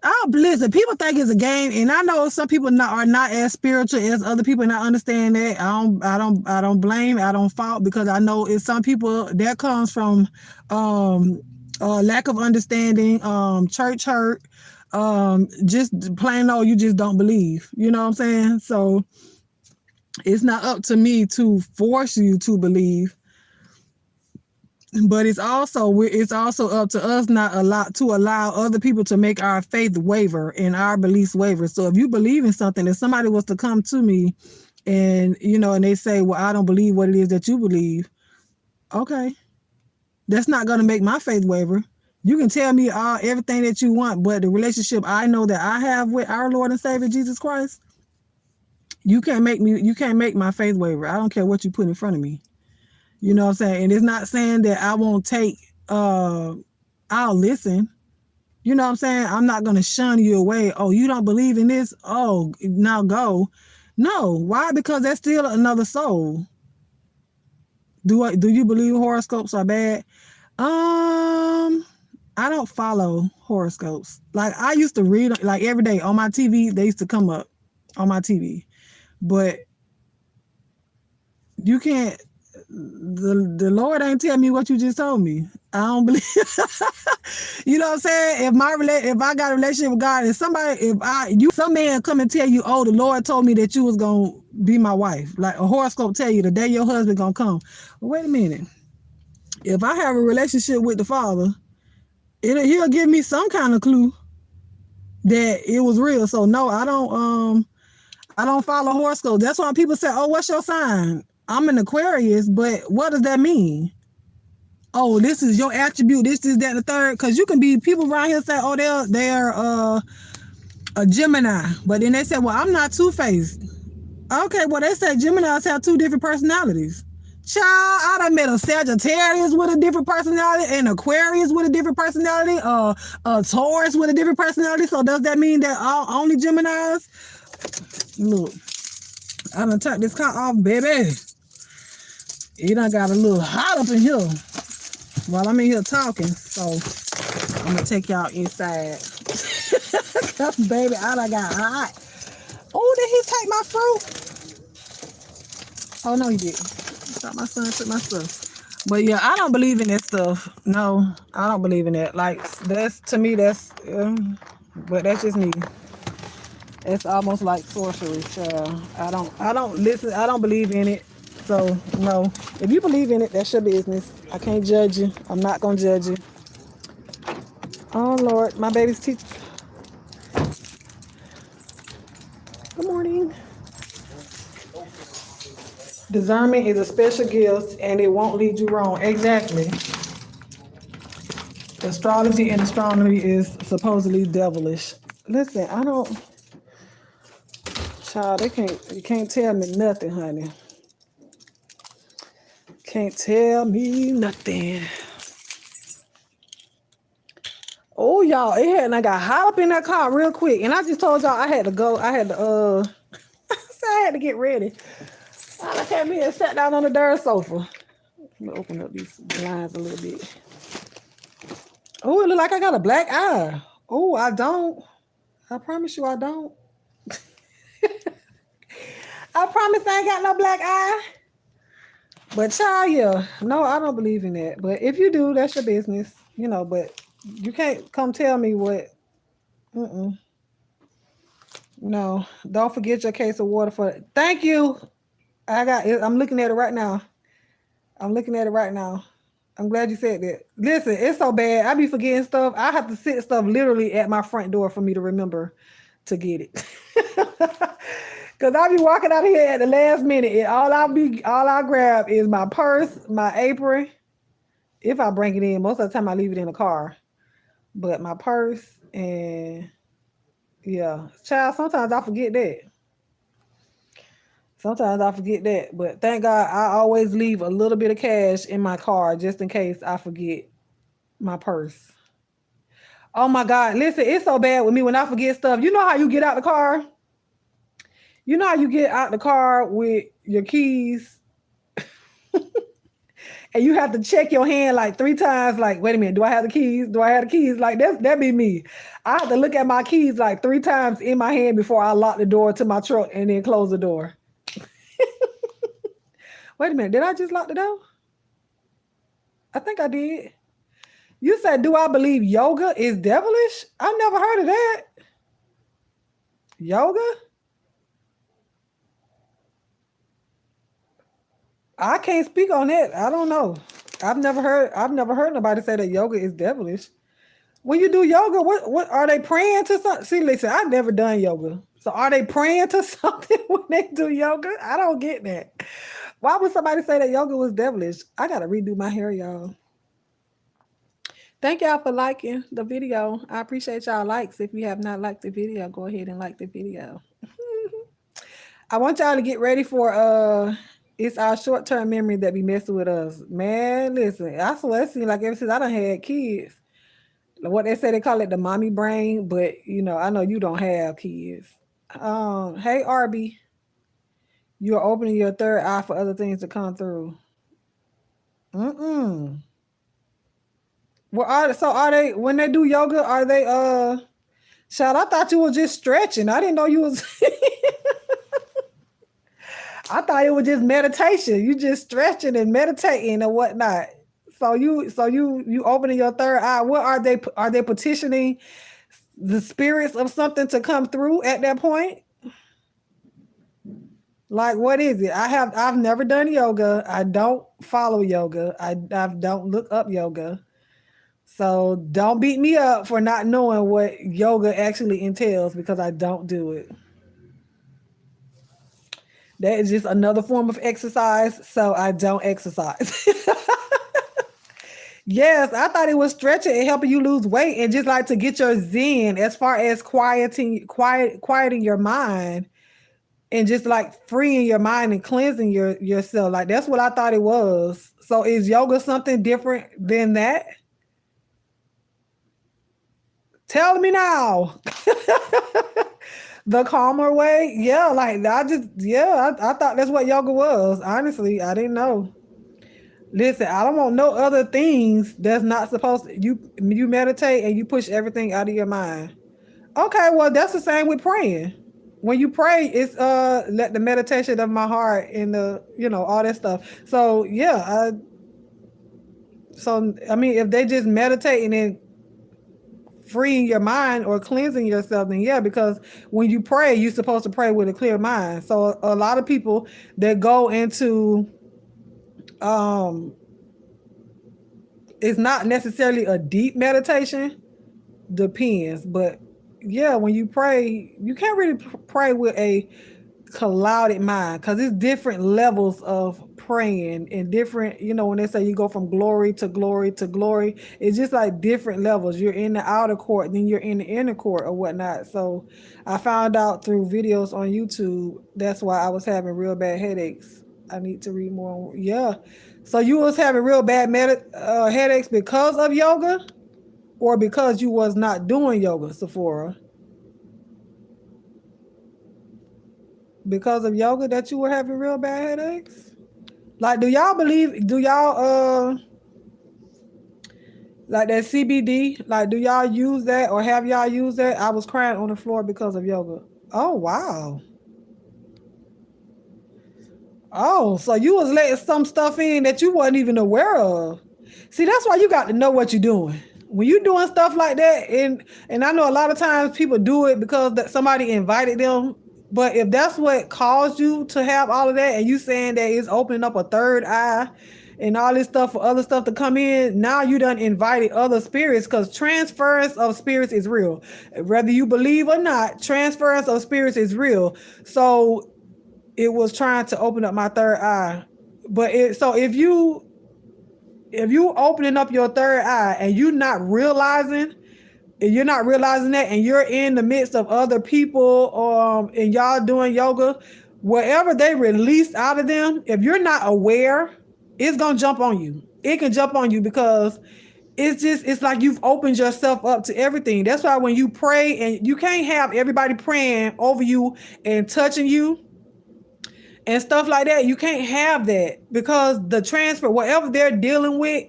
Oh, listen, people think it's a game, and I know some people are not as spiritual as other people, and I understand that. I don't blame, I don't fault, because I know it's some people that comes from lack of understanding, church hurt, just plain old, you just don't believe. You know what I'm saying? So it's not up to me to force you to believe. But it's also up to us not to allow other people to make our faith waver and our beliefs waver. So if you believe in something, if somebody was to come to me and and they say, well, I don't believe what it is that you believe, okay, that's not going to make my faith waver. You can tell me everything that you want, but the relationship I know that I have with our Lord and Savior Jesus Christ, you can't make my faith waver. I don't care what you put in front of me. You know what I'm saying? And it's not saying that I won't I'll listen. You know what I'm saying? I'm not going to shun you away. Oh, you don't believe in this? Oh, now go. No. Why? Because that's still another soul. Do you believe horoscopes are bad? I don't follow horoscopes. Like, I used to read, like, every day on my TV. They used to come up on my TV. But you can't, the Lord ain't tell me what you just told me. I don't believe. You know what I'm saying? If I got a relationship with God, and some man come and tell you, oh, the Lord told me that you was gonna be my wife. Like a horoscope tell you the day your husband gonna come. Well, wait a minute. If I have a relationship with the Father, he'll give me some kind of clue that it was real. So no, I don't follow horoscopes. That's why people say, oh, what's your sign? I'm an Aquarius, but what does that mean? Oh, this is your attribute. This is that, and the third. Because you can be, people around here say, oh, they're a Gemini, but then they say, well, I'm not two-faced. Okay, well, they say Geminis have two different personalities. Child, I done met a Sagittarius with a different personality, an Aquarius with a different personality, a Taurus with a different personality. So does that mean that only Geminis? Look, I done turned this car off, baby. It done got a little hot up in here while I'm in here talking. So I'm gonna take y'all inside. Baby, I done got hot. Oh, did he take my fruit? Oh no, he didn't. I thought my son took my stuff. But yeah, I don't believe in that stuff. No, I don't believe in that. Like, that's, to me, that's but that's just me. It's almost like sorcery, child. I don't listen. I don't believe in it. So no, if you believe in it, that's your business. I can't judge you. I'm not gonna judge you. Oh Lord, my baby's teeth. Good morning. Discernment is a special gift, and it won't lead you wrong. Exactly. Astrology and astronomy is supposedly devilish. Listen, I don't. Child, you can't tell me nothing, honey. Can't tell me nothing. Oh, y'all, I got hot up in that car real quick. And I just told y'all I had to go. I had to, I had to get ready. I came here and sat down on the dirt sofa. Let me open up these blinds a little bit. Oh, it look like I got a black eye. Oh, I don't. I promise you I don't. I promise I ain't got no black eye. But child, yeah, no, I don't believe in that. But if you do, that's your business, you know. But you can't come tell me what. Mm-mm, no, don't forget your case of water for. Thank you. I got it. I'm looking at it right now. I'm looking at it right now. I'm glad you said that. Listen, it's so bad. I be forgetting stuff. I have to sit stuff literally at my front door for me to remember to get it. Cause I be walking out here at the last minute, and all I grab is my purse, my apron. If I bring it in, most of the time I leave it in the car. But my purse and yeah, child. Sometimes I forget that. Sometimes I forget that. But thank God I always leave a little bit of cash in my car just in case I forget my purse. Oh my God. Listen, it's so bad with me when I forget stuff. You know how you get out the car? You know how you get out the car with your keys and you have to check your hand like 3 times, like, wait a minute, do I have the keys? Do I have the keys? Like that be me. I have to look at my keys like 3 times in my hand before I lock the door to my truck and then close the door. Wait a minute, did I just lock the door? I think I did. You said, do I believe yoga is devilish? I never heard of that. Yoga? I can't speak on that. I don't know. I've never heard nobody say that yoga is devilish. When you do yoga, what are they praying to something? See, listen, I've never done yoga. So are they praying to something when they do yoga? I don't get that. Why would somebody say that yoga was devilish? I gotta redo my hair, y'all. Thank y'all for liking the video. I appreciate y'all likes. If you have not liked the video, go ahead and like the video. I want y'all to get ready for it's our short-term memory that be messing with us. Man, listen, I swear it seems like ever since I done had kids. What they say they call it the mommy brain, but you know, I know you don't have kids. Hey Arby, you're opening your third eye for other things to come through. Mm-mm. Well, are they when they do yoga? Are they Shout? I thought you were just stretching. I didn't know you was. I thought it was just meditation. You just stretching and meditating and whatnot. So you opening your third eye. What are they? Are they petitioning the spirits of something to come through at that point? Like what is it? I've never done yoga. I don't follow yoga. I don't look up yoga. So don't beat me up for not knowing what yoga actually entails because I don't do it. That is just another form of exercise, so I don't exercise. Yes, I thought it was stretching and helping you lose weight and just like to get your zen as far as quieting your mind and just like freeing your mind and cleansing yourself. Like that's what I thought it was. So is yoga something different than that? Tell me now. The calmer way? Yeah, like I thought that's what yoga was. Honestly, I didn't know. Listen, I don't want no other things that's not supposed to you meditate and you push everything out of your mind. Okay, well that's the same with praying. When you pray, it's let the meditation of my heart and the all that stuff. So yeah, I mean if they just meditating and freeing your mind or cleansing yourself, then yeah, because when you pray, you're supposed to pray with a clear mind. So a lot of people that go into um it's not necessarily a deep meditation, depends, but yeah, when you pray, you can't really pray with a clouded mind because it's different levels of praying and different, when they say you go from glory to glory to glory, it's just like different levels. You're in the outer court, then you're in the inner court or whatnot. So I found out through videos on YouTube, that's why I was having real bad headaches. I need to read more. Yeah. So you was having real bad headaches because of yoga or because you was not doing yoga, Sephora? Because of yoga that you were having real bad headaches? Like, do y'all like that CBD? Like, do y'all use that or have y'all used that? I was crying on the floor because of yoga. Oh, wow. Oh, so you was letting some stuff in that you wasn't even aware of. See, that's why you got to know what you're doing. When you doing stuff like that, and I know a lot of times people do it because that somebody invited them. But if that's what caused you to have all of that, and you saying that it's opening up a third eye and all this stuff for other stuff to come in, now you done invited other spirits, because transference of spirits is real. Whether you believe or not, transference of spirits is real. So it was trying to open up my third eye. But so if you opening up your third eye and you're not realizing that, and you're in the midst of other people, and y'all doing yoga, whatever they released out of them, if you're not aware, it's gonna jump on you. It can jump on you because it's like you've opened yourself up to everything. That's why when you pray, and you can't have everybody praying over you and touching you and stuff like that. You can't have that, because the transfer, whatever they're dealing with,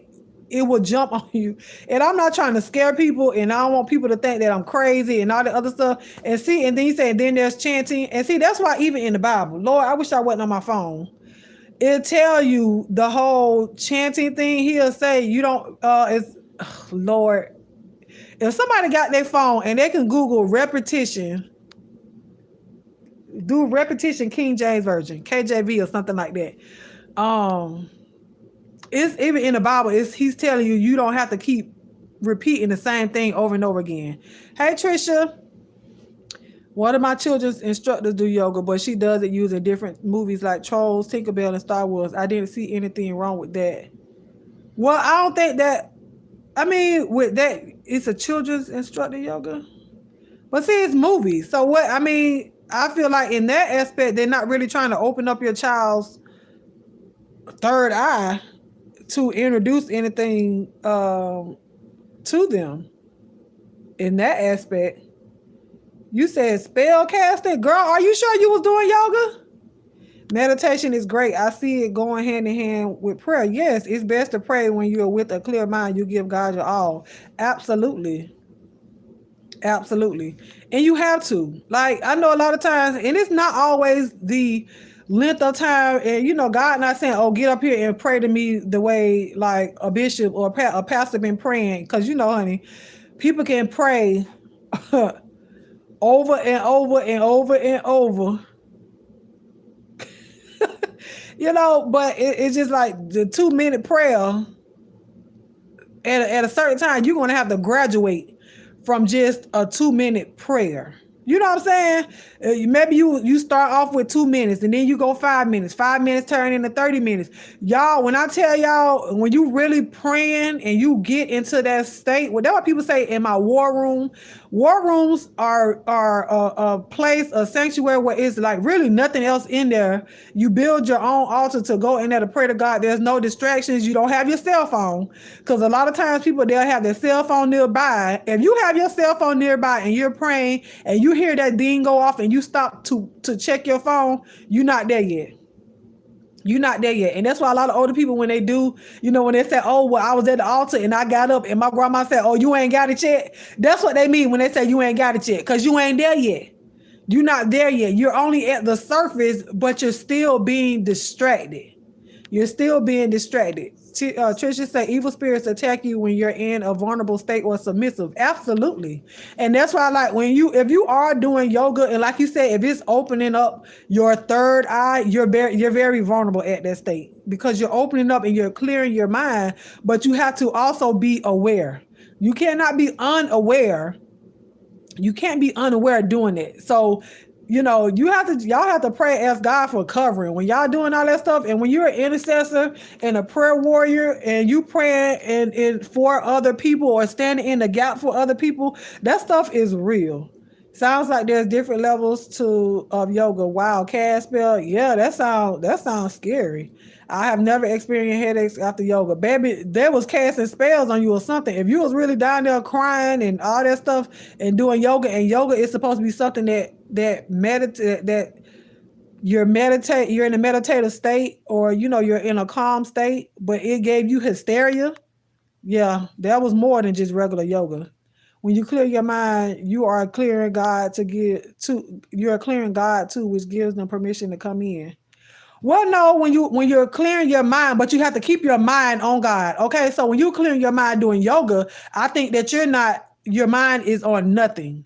it will jump on you. And I'm not trying to scare people, and I don't want people to think that I'm crazy and all the other stuff. And see, and then you say, and then there's chanting. And see, that's why even in the Bible, Lord, I wish I wasn't on my phone. It'll tell you the whole chanting thing. He'll say, you don't, Lord, if somebody got their phone and they can Google repetition, do repetition King James Version, KJV or something like that. It's even in the Bible, he's telling you, you don't have to keep repeating the same thing over and over again. Hey Trisha, one of my children's instructors do yoga, but she does it using different movies like Trolls, Tinkerbell, and Star Wars. I didn't see anything wrong with that. Well, I don't think that, I mean, with that, it's a children's instructor yoga. But see, it's movies. So what, I mean, I feel like in that aspect, they're not really trying to open up your child's third eye to introduce anything to them. In that aspect, you said spell casting. Girl, are you sure you was doing yoga? Meditation is great. I see it going hand in hand with prayer. Yes, it's best to pray when you're with a clear mind. You give God your all. Absolutely. Absolutely. And you have to. Like, I know a lot of times, and it's not always the length of time, and you know, God not saying, oh, get up here and pray to me the way like a bishop or a pastor been praying, because you know, honey, people can pray over and over and over and over. You know, but it's just like the 2-minute prayer. At a certain time, you're going to have to graduate from just a 2-minute prayer. You know what I'm saying? Maybe you start off with 2 minutes, and then you go 5 minutes. 5 minutes turn into 30 minutes. Y'all, when I tell y'all, when you really praying and you get into that state, well, that's what people say in my war room. War rooms are a place, a sanctuary where it's like really nothing else in there. You build your own altar to go in there to pray to God. There's no distractions. You don't have your cell phone, because a lot of times people, they'll have their cell phone nearby. If you have your cell phone nearby and you're praying and you hear that ding go off and you stop to check your phone, you're not there yet. You're not there yet. And that's why a lot of older people, when they do, you know, when they say, oh, well, I was at the altar and I got up and my grandma said, oh, you ain't got it yet. That's what they mean when they say you ain't got it yet, because you ain't there yet. You're not there yet. You're only at the surface, but you're still being distracted. You're still being distracted. Trisha said, evil spirits attack you when you're in a vulnerable state or submissive. Absolutely. And that's why, like, if you are doing yoga, and like you said, if it's opening up your third eye, you're very vulnerable at that state, because you're opening up and you're clearing your mind, but you have to also be aware. You cannot be unaware. You can't be unaware doing it. So, you know, y'all have to pray, ask God for covering when y'all doing all that stuff. And when you're an intercessor and a prayer warrior and you praying and for other people or standing in the gap for other people, that stuff is real. Sounds like there's different levels of yoga. Wow, cast spell. Yeah, that sounds scary. I have never experienced headaches after yoga. Baby, there was casting spells on you or something. If you was really down there crying and all that stuff and doing yoga, and yoga is supposed to be something that you're in a meditative state, or you know, you're in a calm state, but it gave you hysteria. Yeah, that was more than just regular yoga. When you clear your mind, you are clearing God too, which gives them permission to come in. Well, no, when you're clearing your mind, but you have to keep your mind on God. Okay, so when you're clearing your mind doing yoga, I think that your mind is on nothing.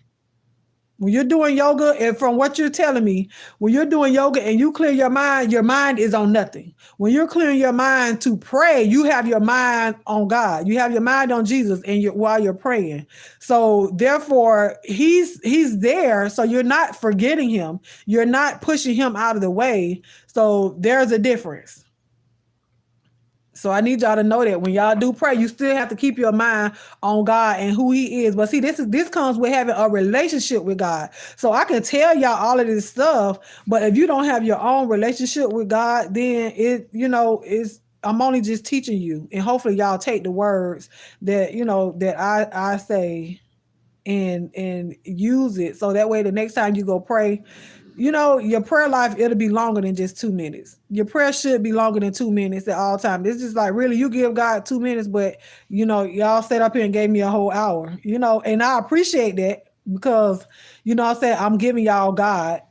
When you're doing yoga, and from what you're telling me, when you're doing yoga and you clear your mind is on nothing. When you're clearing your mind to pray, you have your mind on God. You have your mind on Jesus, and while you're praying. So therefore, he's there. So you're not forgetting him. You're not pushing him out of the way. So there's a difference. So I need y'all to know that when y'all do pray, you still have to keep your mind on God and who he is. But see, this comes with having a relationship with God. So I can tell y'all all of this stuff, but if you don't have your own relationship with God, then I'm only just teaching you. And hopefully y'all take the words that, that I say and use it. So that way the next time you go pray, your prayer life, it'll be longer than just 2 minutes. Your prayer should be longer than 2 minutes at all times. It's just like, really, you give God 2 minutes, but, y'all sat up here and gave me a whole hour, and I appreciate that because, I said, I'm giving y'all God,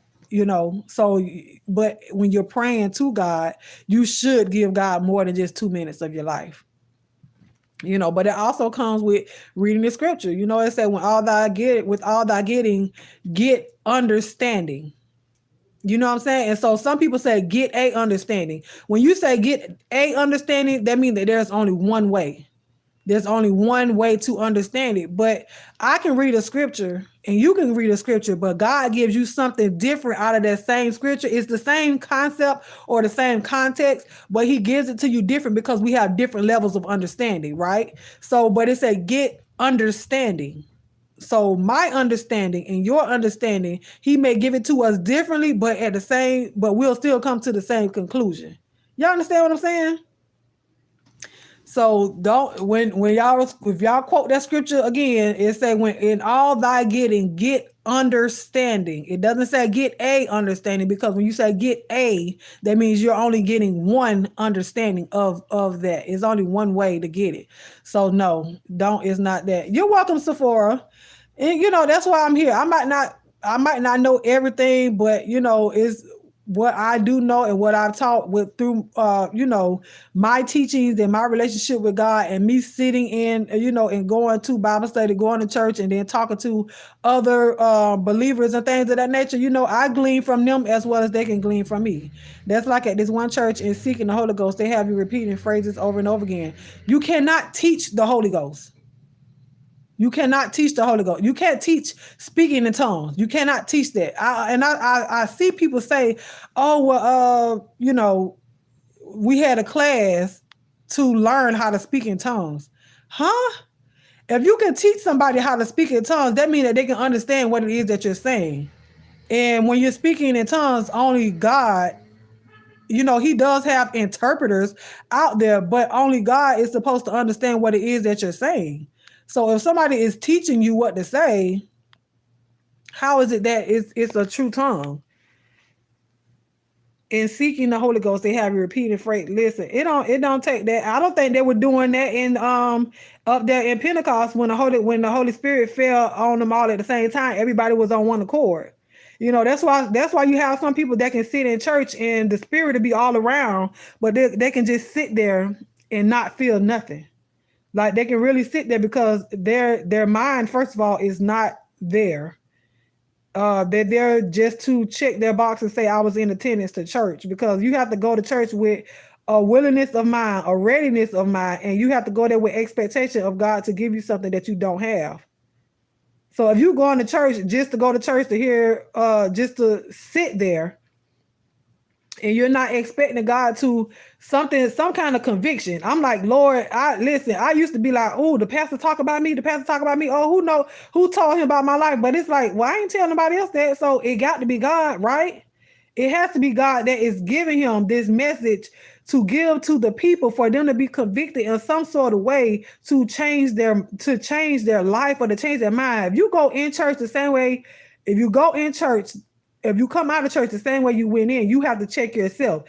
so, but when you're praying to God, you should give God more than just 2 minutes of your life. But it also comes with reading the scripture. It said, with all thy getting, get understanding. You know what I'm saying? And so some people say, get a understanding. When you say get a understanding, that means that there's only one way. There's only one way to understand it. But I can read a scripture and you can read a scripture, but God gives you something different out of that same scripture. It's the same concept or the same context, but he gives it to you different because we have different levels of understanding, right? So, but it said get understanding. So my understanding and your understanding, he may give it to us differently, but we'll still come to the same conclusion. Y'all understand what I'm saying? So if y'all quote that scripture again, it say, when in all thy getting, get understanding. It doesn't say get a understanding, because when you say get a, that means you're only getting one understanding of that. It's only one way to get it. So no, it's not that. You're welcome, Sephora. And that's why I'm here. I might not know everything, but is what I do know and what I've taught through my teachings and my relationship with God, and me sitting in and going to Bible study, going to church, and then talking to other believers and things of that nature. I glean from them as well as they can glean from me. That's like at this one church in Seeking the Holy Ghost, they have you repeating phrases over and over again. You cannot teach the Holy Ghost. You cannot teach the Holy Ghost. You can't teach speaking in tongues. You cannot teach that. I see people say, oh, well, we had a class to learn how to speak in tongues. Huh? If you can teach somebody how to speak in tongues, that means that they can understand what it is that you're saying. And when you're speaking in tongues, only God, he does have interpreters out there, but only God is supposed to understand what it is that you're saying. So if somebody is teaching you what to say, how is it that it's a true tongue? In Seeking the Holy Ghost, they have you repeating phrase. Listen, it don't take that. I don't think they were doing that in up there in Pentecost when the Holy Spirit fell on them all at the same time. Everybody was on one accord. That's why you have some people that can sit in church and the Spirit will be all around, but they can just sit there and not feel nothing. Like they can really sit there because their mind, first of all, is not there. They're there just to check their box and say, I was in attendance to church, because you have to go to church with a willingness of mind, a readiness of mind, and you have to go there with expectation of God to give you something that you don't have. So if you go to church just to go to church to hear, just to sit there, and you're not expecting God to some kind of conviction. I'm like, Lord, I used to be like, oh, the pastor talk about me. Oh, who told him about my life? But it's like, well, I ain't telling nobody else that. So it got to be God, right? It has to be God that is giving him this message to give to the people, for them to be convicted in some sort of way to change their life or to change their mind. If you go in church the same way, if you come out of church the same way you went in, you have to check yourself.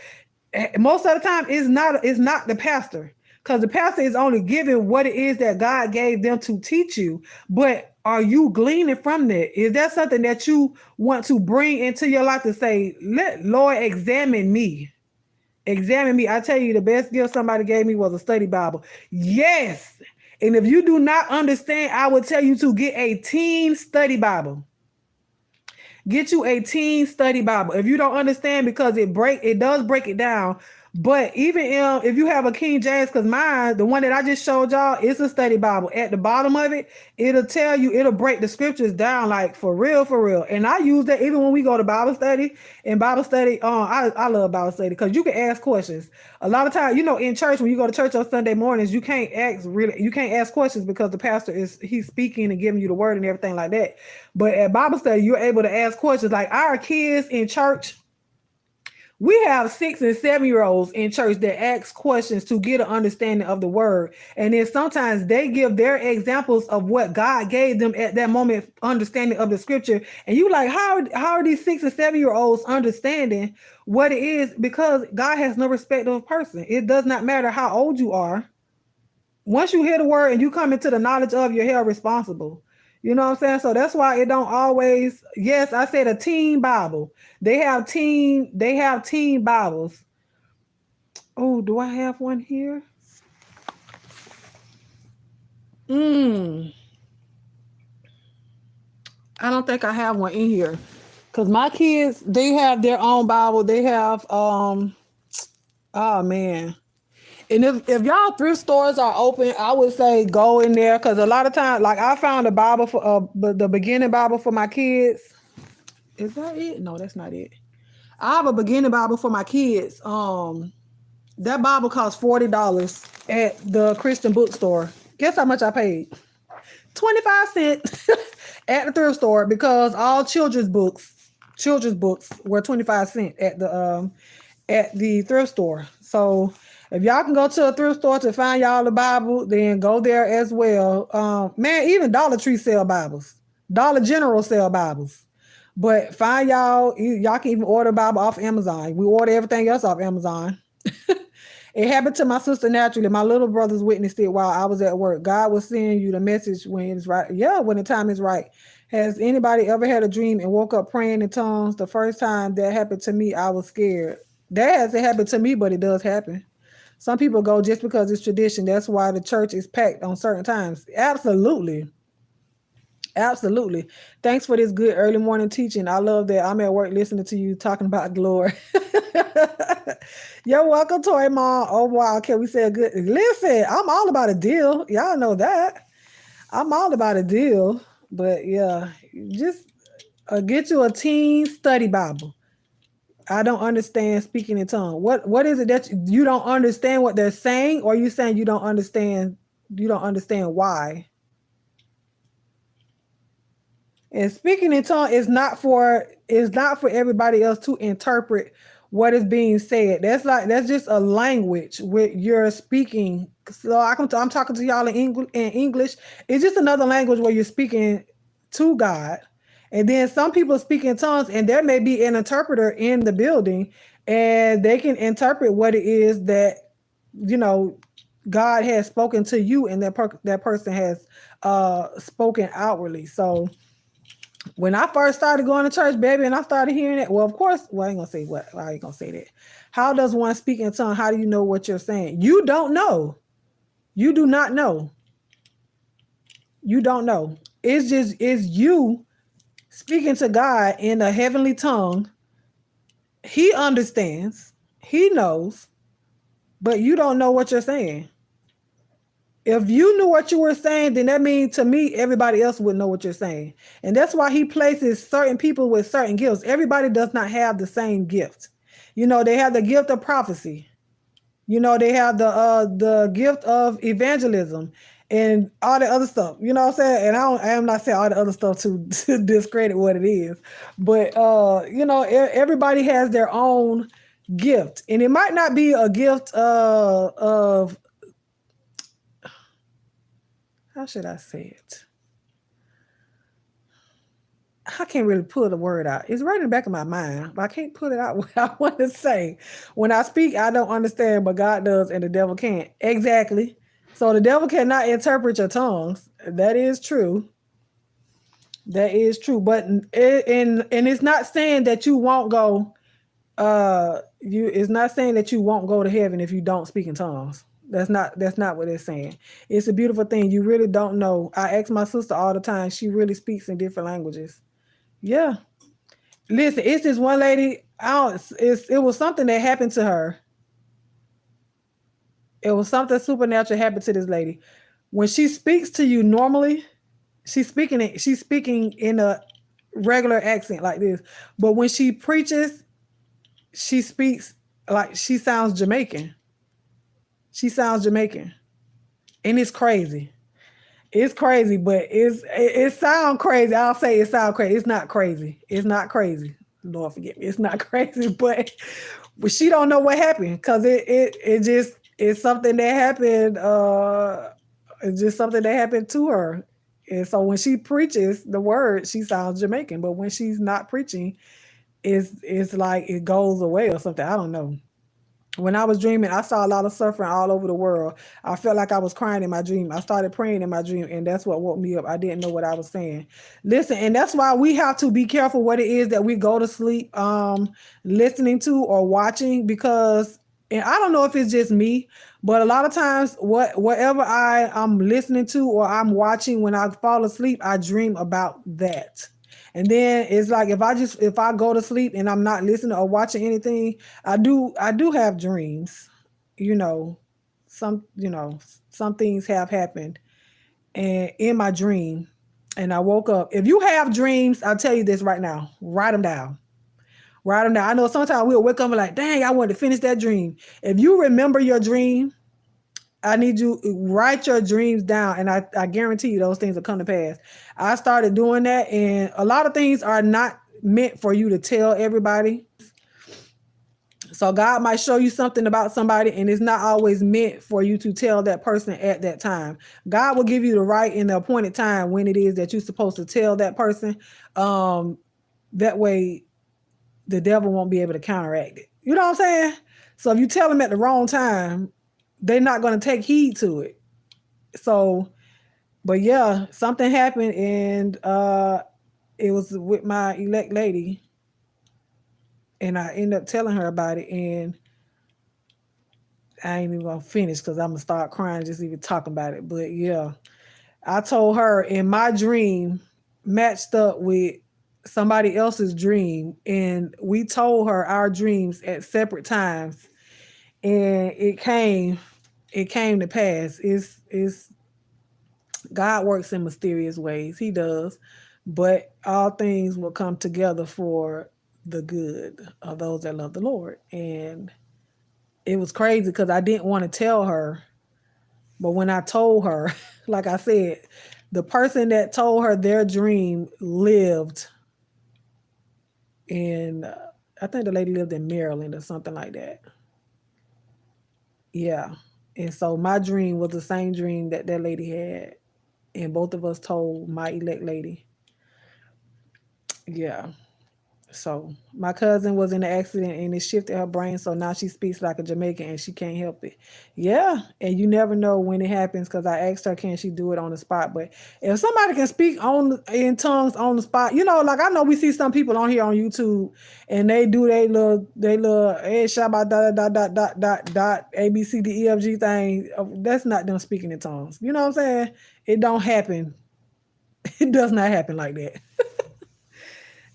Most of the time, it's not the pastor, because the pastor is only giving what it is that God gave them to teach you. But are you gleaning from that? Is that something that you want to bring into your life to say, let Lord examine me? Examine me. I tell you, the best gift somebody gave me was a study Bible. Yes. And if you do not understand, I would tell you to get a teen study Bible. Get you a teen study Bible. If you don't understand, because it does break it down. But even if you have a King James, because mine, the one that I just showed y'all, is a study Bible. At the bottom of it, it'll tell you, it'll break the scriptures down like for real, for real. And I use that even when we go to Bible study. And Bible study, I love Bible study because you can ask questions. A lot of times, in church, when you go to church on Sunday mornings, you can't ask questions because the pastor he's speaking and giving you the word and everything like that. But at Bible study, you're able to ask questions. Like our kids in church, we have 6 and 7-year-olds in church that ask questions to get an understanding of the word. And then sometimes they give their examples of what God gave them at that moment, understanding of the scripture. And you like, how are these 6 and 7-year-olds understanding what it is? Because God has no respect of a person. It does not matter how old you are. Once you hear the word and you come into the knowledge of, you're held responsible. You know what I'm saying? So that's why it don't always, yes, I said a teen Bible. They have teen Bibles. Oh, do I have one here? I don't think I have one in here. Because my kids, they have their own Bible. They have, oh man. And if y'all thrift stores are open, I would say go in there, because a lot of times, like I found a Bible for the beginning Bible for my kids. Is that it? No, that's not it. I have a beginning Bible for my kids. That Bible costs $40 at the Christian bookstore. Guess how much I paid? 25 cents at the thrift store, because all children's books were 25 cents at the thrift store. So if y'all can go to a thrift store to find y'all the Bible, then go there as well. Man, even Dollar Tree sell Bibles. Dollar General sell Bibles. But find y'all can even order a Bible off Amazon. We order everything else off Amazon. It happened to my sister naturally. My little brothers witnessed it while I was at work. God will send you the message when it's right. Yeah, when the time is right. Has anybody ever had a dream and woke up praying in tongues? The first time that happened to me, I was scared. That hasn't happened to me, but it does happen. Some people go just because it's tradition. That's why the church is packed on certain times. Absolutely. Absolutely. Thanks for this good early morning teaching. I love that. I'm at work listening to you talking about the Lord. You're welcome, Toy Mom. Oh, wow. Can we say a good? Listen, I'm all about a deal. Y'all know that. I'm all about a deal. But yeah, just get you a teen study Bible. I don't understand speaking in tongues. What is it that you don't understand what they're saying, or you saying you don't understand why? And speaking in tongues is not for everybody else to interpret what is being said. That's just a language with you're speaking. So I'm talking to y'all in English. It's just another language where you're speaking to God. And then some people speak in tongues, and there may be an interpreter in the building, and they can interpret what it is that God has spoken to you, and that person has spoken outwardly. So when I first started going to church, baby, and I started hearing it, well, of course, I ain't gonna say what. I ain't gonna say that. How does one speak in tongues? How do you know what you're saying? You don't know. You do not know. You don't know. It's you speaking to God in a heavenly tongue. He understands. He knows. But you don't know what you're saying. If you knew what you were saying, then that means, to me, everybody else would know what you're saying. And that's why he places certain people with certain gifts. Everybody does not have the same gift. They have the gift of prophecy. They have the gift of evangelism and all the other stuff. You know what I'm saying? And I am not saying all the other stuff to discredit what it is. But, everybody has their own gift. And it might not be a gift of how should I say it? I can't really pull the word out. It's right in the back of my mind, but I can't pull it out what I want to say. When I speak, I don't understand, but God does, and the devil can't. Exactly. So the devil cannot interpret your tongues. That is true. That is true. But and it's not saying that you won't go It's not saying that you won't go to heaven if you don't speak in tongues. That's not what it's saying. It's a beautiful thing. You really don't know. I ask my sister all the time. She really speaks in different languages. Yeah. Listen, it's this one lady. It was something that happened to her. It was something supernatural happened to this lady. When she speaks to you normally, she's speaking in a regular accent like this. But when she preaches, she speaks like she sounds Jamaican. She sounds Jamaican. And it's crazy. It's crazy, but it sounds crazy. I'll say it sounds crazy. It's not crazy. It's not crazy. Lord forgive me. It's not crazy, but she don't know what happened because it just it's something that happened. It's just something that happened to her. And so when she preaches the word, she sounds Jamaican. But when she's not preaching, it's like it goes away or something. I don't know. When I was dreaming, I saw a lot of suffering all over the world. I felt like I was crying in my dream. I started praying in my dream, and that's what woke me up. I didn't know what I was saying. Listen, and that's why we have to be careful what it is that we go to sleep listening to or watching, because and I don't know if it's just me, but a lot of times whatever I'm listening to or I'm watching when I fall asleep, I dream about that. And then it's like if I go to sleep and I'm not listening or watching anything, I do have dreams. You know, some things have happened and in my dream, and I woke up. If you have dreams, I'll tell you this right now. Write them down. Write them down. I know sometimes we'll wake up and like, dang, I want to finish that dream. If you remember your dream, I need you write your dreams down, and I guarantee you those things will come to pass. I started doing that, and a lot of things are not meant for you to tell everybody. So God might show you something about somebody, and it's not always meant for you to tell that person at that time. God will give you the right in the appointed time when it is that you're supposed to tell that person. That way the devil won't be able to counteract it. You know what I'm saying? So if you tell them at the wrong time, they're not going to take heed to it. So, but yeah, something happened, and it was with my elect lady, and I ended up telling her about it, and I ain't even gonna finish because I'm gonna start crying just even talking about it. But yeah, I told her, and my dream matched up with somebody else's dream, and we told her our dreams at separate times, and it came to pass. It's God works in mysterious ways. He does. But all things will come together for the good of those that love the Lord. And it was crazy because I didn't want to tell her. But when I told her, like I said, the person that told her their dream lived in, I think the lady lived in Maryland or something like that. Yeah. And so my dream was the same dream that that lady had. And both of us told my elect lady. Yeah. So my cousin was in an accident and it shifted her brain. So now she speaks like a Jamaican and she can't help it. Yeah. And you never know when it happens because I asked her, can she do it on the spot? But if somebody can speak on in tongues on the spot, like I know we see some people on here on YouTube and they do they little shabba dot dot dot dot dot dot ABCDEFG thing. That's not them speaking in tongues. You know what I'm saying? It don't happen. It does not happen like that.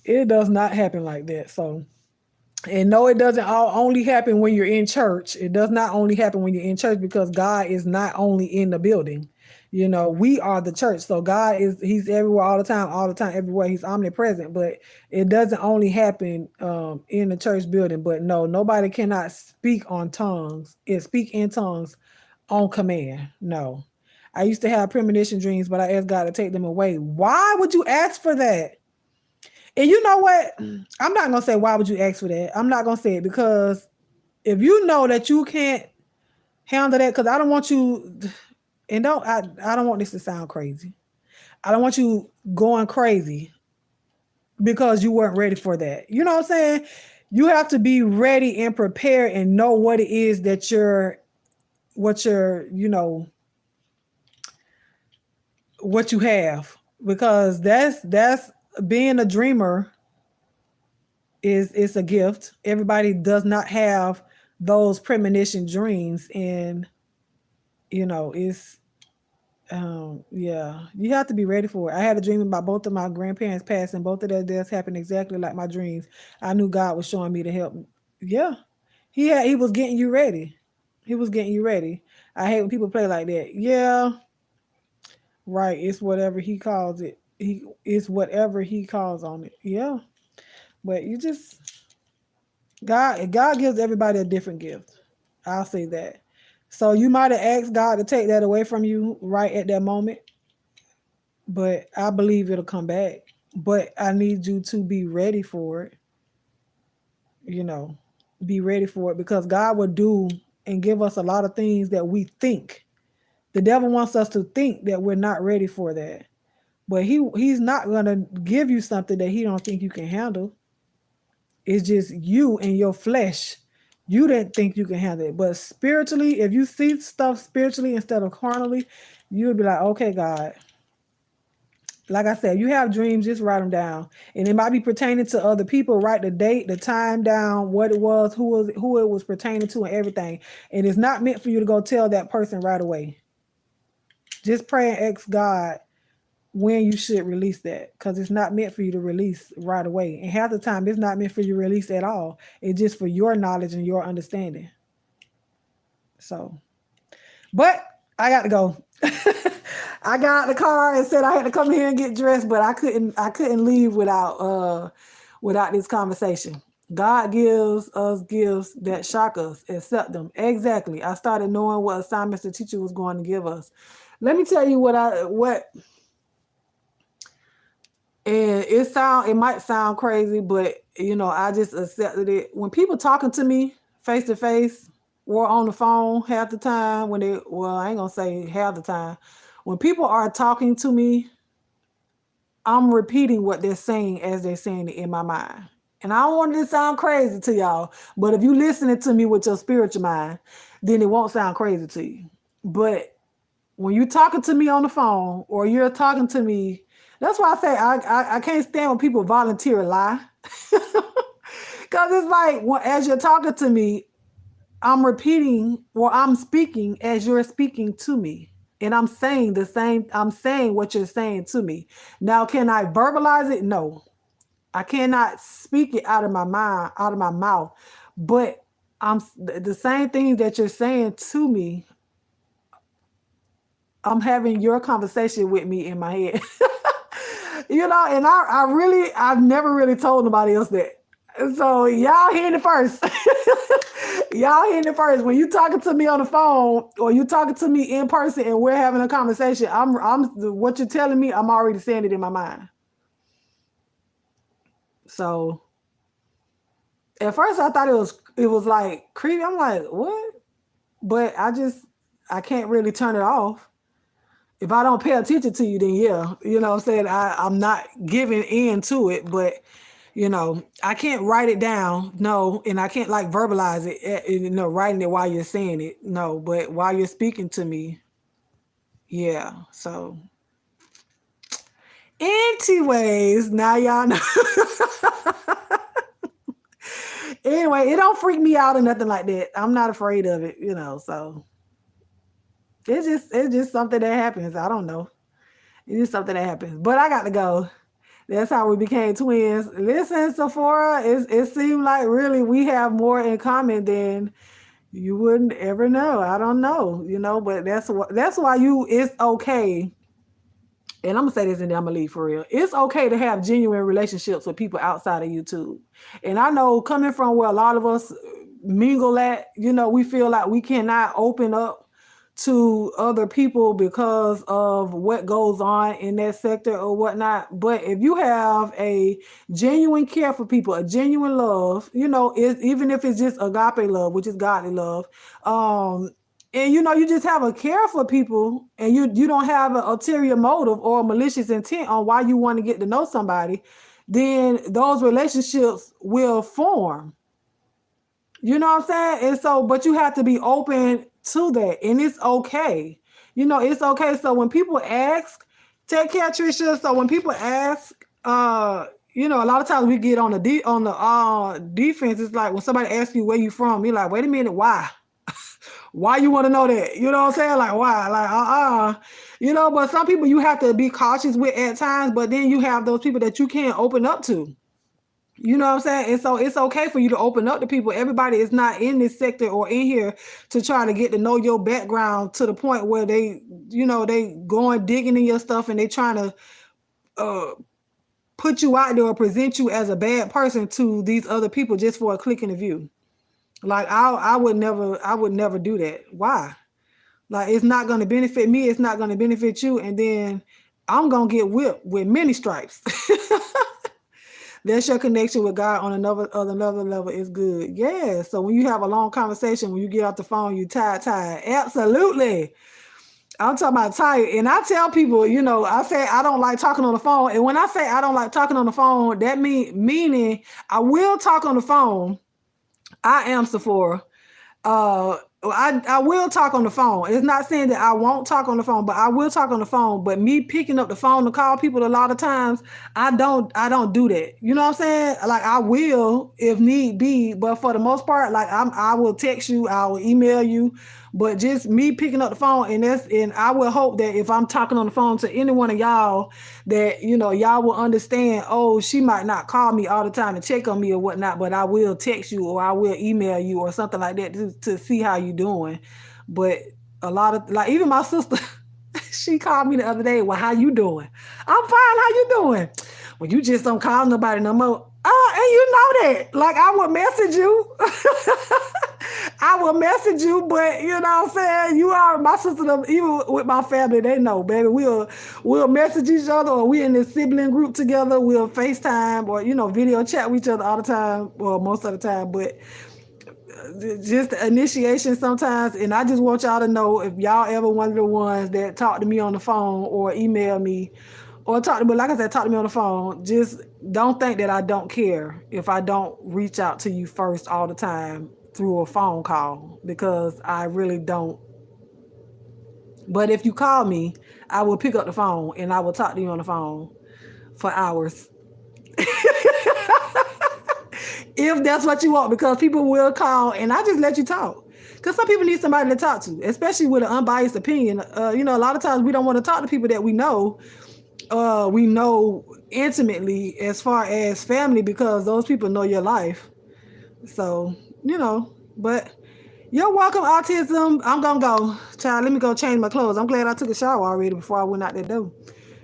It does not happen like that. So, and no, it doesn't only happen when you're in church. It does not only happen when you're in church because God is not only in the building. We are the church. So he's everywhere all the time, everywhere. He's omnipresent, but it doesn't only happen in the church building. But no, nobody cannot speak on tongues and speak in tongues on command. No. I used to have premonition dreams, but I asked God to take them away. Why would you ask for that? And you know what? I'm not gonna say why would you ask for that. I'm not gonna say it because if you know that you can't handle that, because I don't want you, and I don't want this to sound crazy. I don't want you going crazy because you weren't ready for that. You know what I'm saying? You have to be ready and prepared and know what it is that what you have, because that's being a dreamer. It's a gift. Everybody does not have those premonition dreams, and it's yeah, you have to be ready for it. I had a dream about both of my grandparents passing. Both of their deaths happened exactly like my dreams. I knew God was showing me to help. Yeah, he was getting you ready. He was getting you ready. I hate when people play like that. Yeah, right. It's whatever he calls it. It's whatever he calls on it. Yeah, but you just God gives everybody a different gift. I'll say that. So you might have asked God to take that away from you right at that moment, but I believe it'll come back. But I need you to be ready for it. You know, be ready for it, because God will do and give us a lot of things that we think. The devil wants us to think that we're not ready for that. But he's not going to give you something that he don't think you can handle. It's just you and your flesh. You didn't think you can handle it. But spiritually, if you see stuff spiritually instead of carnally, you'll be like, okay, God. Like I said, you have dreams, just write them down. And it might be pertaining to other people. Write the date, the time down, what it was, who it was pertaining to, and everything. And it's not meant for you to go tell that person right away. Just pray and ask God when you should release that, because it's not meant for you to release right away. And half the time, it's not meant for you to release at all. It's just for your knowledge and your understanding. So, but I got to go. I got out the car and said I had to come here and get dressed, but I couldn't leave without this conversation. God gives us gifts that shock us. Accept them. Exactly. I started knowing what assignments the teacher was going to give us. Let me tell you and it might sound crazy, but I just accepted it. When people talking to me face to face or on the phone half the time, I ain't gonna say half the time. When people are talking to me, I'm repeating what they're saying as they're saying it in my mind. And I don't want it to sound crazy to y'all, but if you listening to me with your spiritual mind, then it won't sound crazy to you. But when you're talking to me on the phone or you're talking to me, that's why I say I can't stand when people volunteer a lie. Because it's like, as you're talking to me, I'm repeating, or I'm speaking as you're speaking to me. And I'm saying I'm saying what you're saying to me. Now, can I verbalize it? No. I cannot speak it out of my mind, out of my mouth. But the same things that you're saying to me, I'm having your conversation with me in my head. And I've never really told nobody else that. So y'all hearing it first. Y'all hearing it first. When you talking to me on the phone or you talking to me in person and we're having a conversation, I'm what you're telling me, I'm already saying it in my mind. So at first I thought it was like creepy. I'm like, what? But I can't really turn it off. If I don't pay attention to you, then yeah, what I'm saying? I'm not giving in to it, but I can't write it down. No. And I can't like verbalize it, writing it while you're saying it. No, but while you're speaking to me. Yeah. So anyways, now y'all know. Anyway, it don't freak me out or nothing like that. I'm not afraid of it, so it's just something that happens. I don't know. It's just something that happens. But I got to go. That's how we became twins. Listen, Sephora, it seemed like really we have more in common than you wouldn't ever know. I don't know, but that's why it's okay. And I'm gonna say this and then I'm gonna leave for real. It's okay to have genuine relationships with people outside of YouTube. And I know coming from where a lot of us mingle at, we feel like we cannot open up to other people because of what goes on in that sector or whatnot. But if you have a genuine care for people, a genuine love, even if it's just agape love, which is godly love, and you just have a care for people and you don't have an ulterior motive or a malicious intent on why you want to get to know somebody, then those relationships will form. You know what I'm saying? And so, but you have to be open to that. And it's okay. It's okay. So when people ask, take care, Tricia. So when people ask, you know, a lot of times we get on the defense. It's like when somebody asks you where you from, you're like, wait a minute, why? Why you want to know that? You know what I'm saying? Like, why? Like, you know, but some people you have to be cautious with at times, but then you have those people that you can't open up to. You know what I'm saying? And so it's okay for you to open up to people. Everybody is not in this sector or in here to try to get to know your background to the point where they, you know, they going digging in your stuff and they trying to put you out there or present you as a bad person to these other people just for a click in the view. Like I would never do that. Why? Like it's not going to benefit me. It's not going to benefit you. And then I'm going to get whipped with many stripes. That's your connection with God on another level is good. Yeah. So when you have a long conversation, when you get off the phone, you tired. Absolutely. I'm talking about tired. And I tell people, you know, I say I don't like talking on the phone. And when I say I don't like talking on the phone, that meaning I will talk on the phone. I am Sephora. I will talk on the phone. It's not saying that I won't talk on the phone, but I will talk on the phone. But me picking up the phone to call people a lot of times, I don't do that. You know what I'm saying? Like I will if need be, but for the most part, like I will text you, I will email you. But just me picking up the phone, and I will hope that if I'm talking on the phone to any one of y'all, that you know y'all will understand. Oh, she might not call me all the time and check on me or whatnot, but I will text you or I will email you or something like that to see how you doing. But a lot of like even my sister, she called me the other day. Well, how you doing? I'm fine. How you doing? Well, you just don't call nobody no more. Oh, and you know that. Like I would message you. I will message you, but you know what I'm saying? You are my sister, even with my family, they know, baby. We'll message each other, or we in this sibling group together, we'll FaceTime or you know, video chat with each other all the time, or most of the time, but just the initiation sometimes. And I just want y'all to know, if y'all ever one of the ones that talk to me on the phone or email me or talk to me, like I said, talk to me on the phone, just don't think that I don't care if I don't reach out to you first all the time through a phone call, because I really don't. But if you call me, I will pick up the phone and I will talk to you on the phone for hours. If that's what you want, because people will call and I just let you talk. Because some people need somebody to talk to, especially with an unbiased opinion. You know, a lot of times we don't want to talk to people that we know intimately as far as family, because those people know your life. So, you know, but you're welcome, autism. I'm going to go. Child, let me go change my clothes. I'm glad I took a shower already before I went out that door,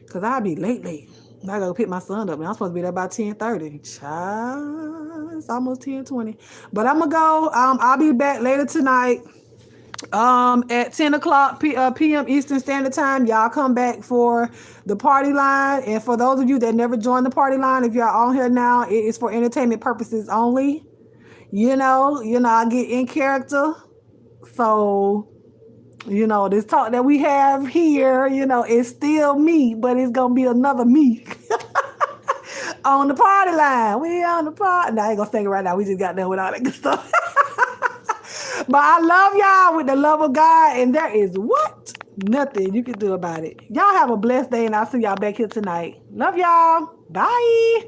because I'll be late. I got to go pick my son up, and I'm supposed to be there by 10:30. Child, it's almost 10:20. But I'm going to go. I'll be back later tonight. At 10 o'clock p.m. Eastern Standard Time. Y'all come back for the party line. And for those of you that never joined the party line, if you're on here now, it is for entertainment purposes only. You know, I get in character. So, you know, this talk that we have here, you know, it's still me, but it's going to be another me. On the party line. We on the party. Nah, I ain't going to sing it right now. We just got done with all that good stuff. But I love y'all with the love of God, and there is what? Nothing you can do about it. Y'all have a blessed day, and I'll see y'all back here tonight. Love y'all. Bye.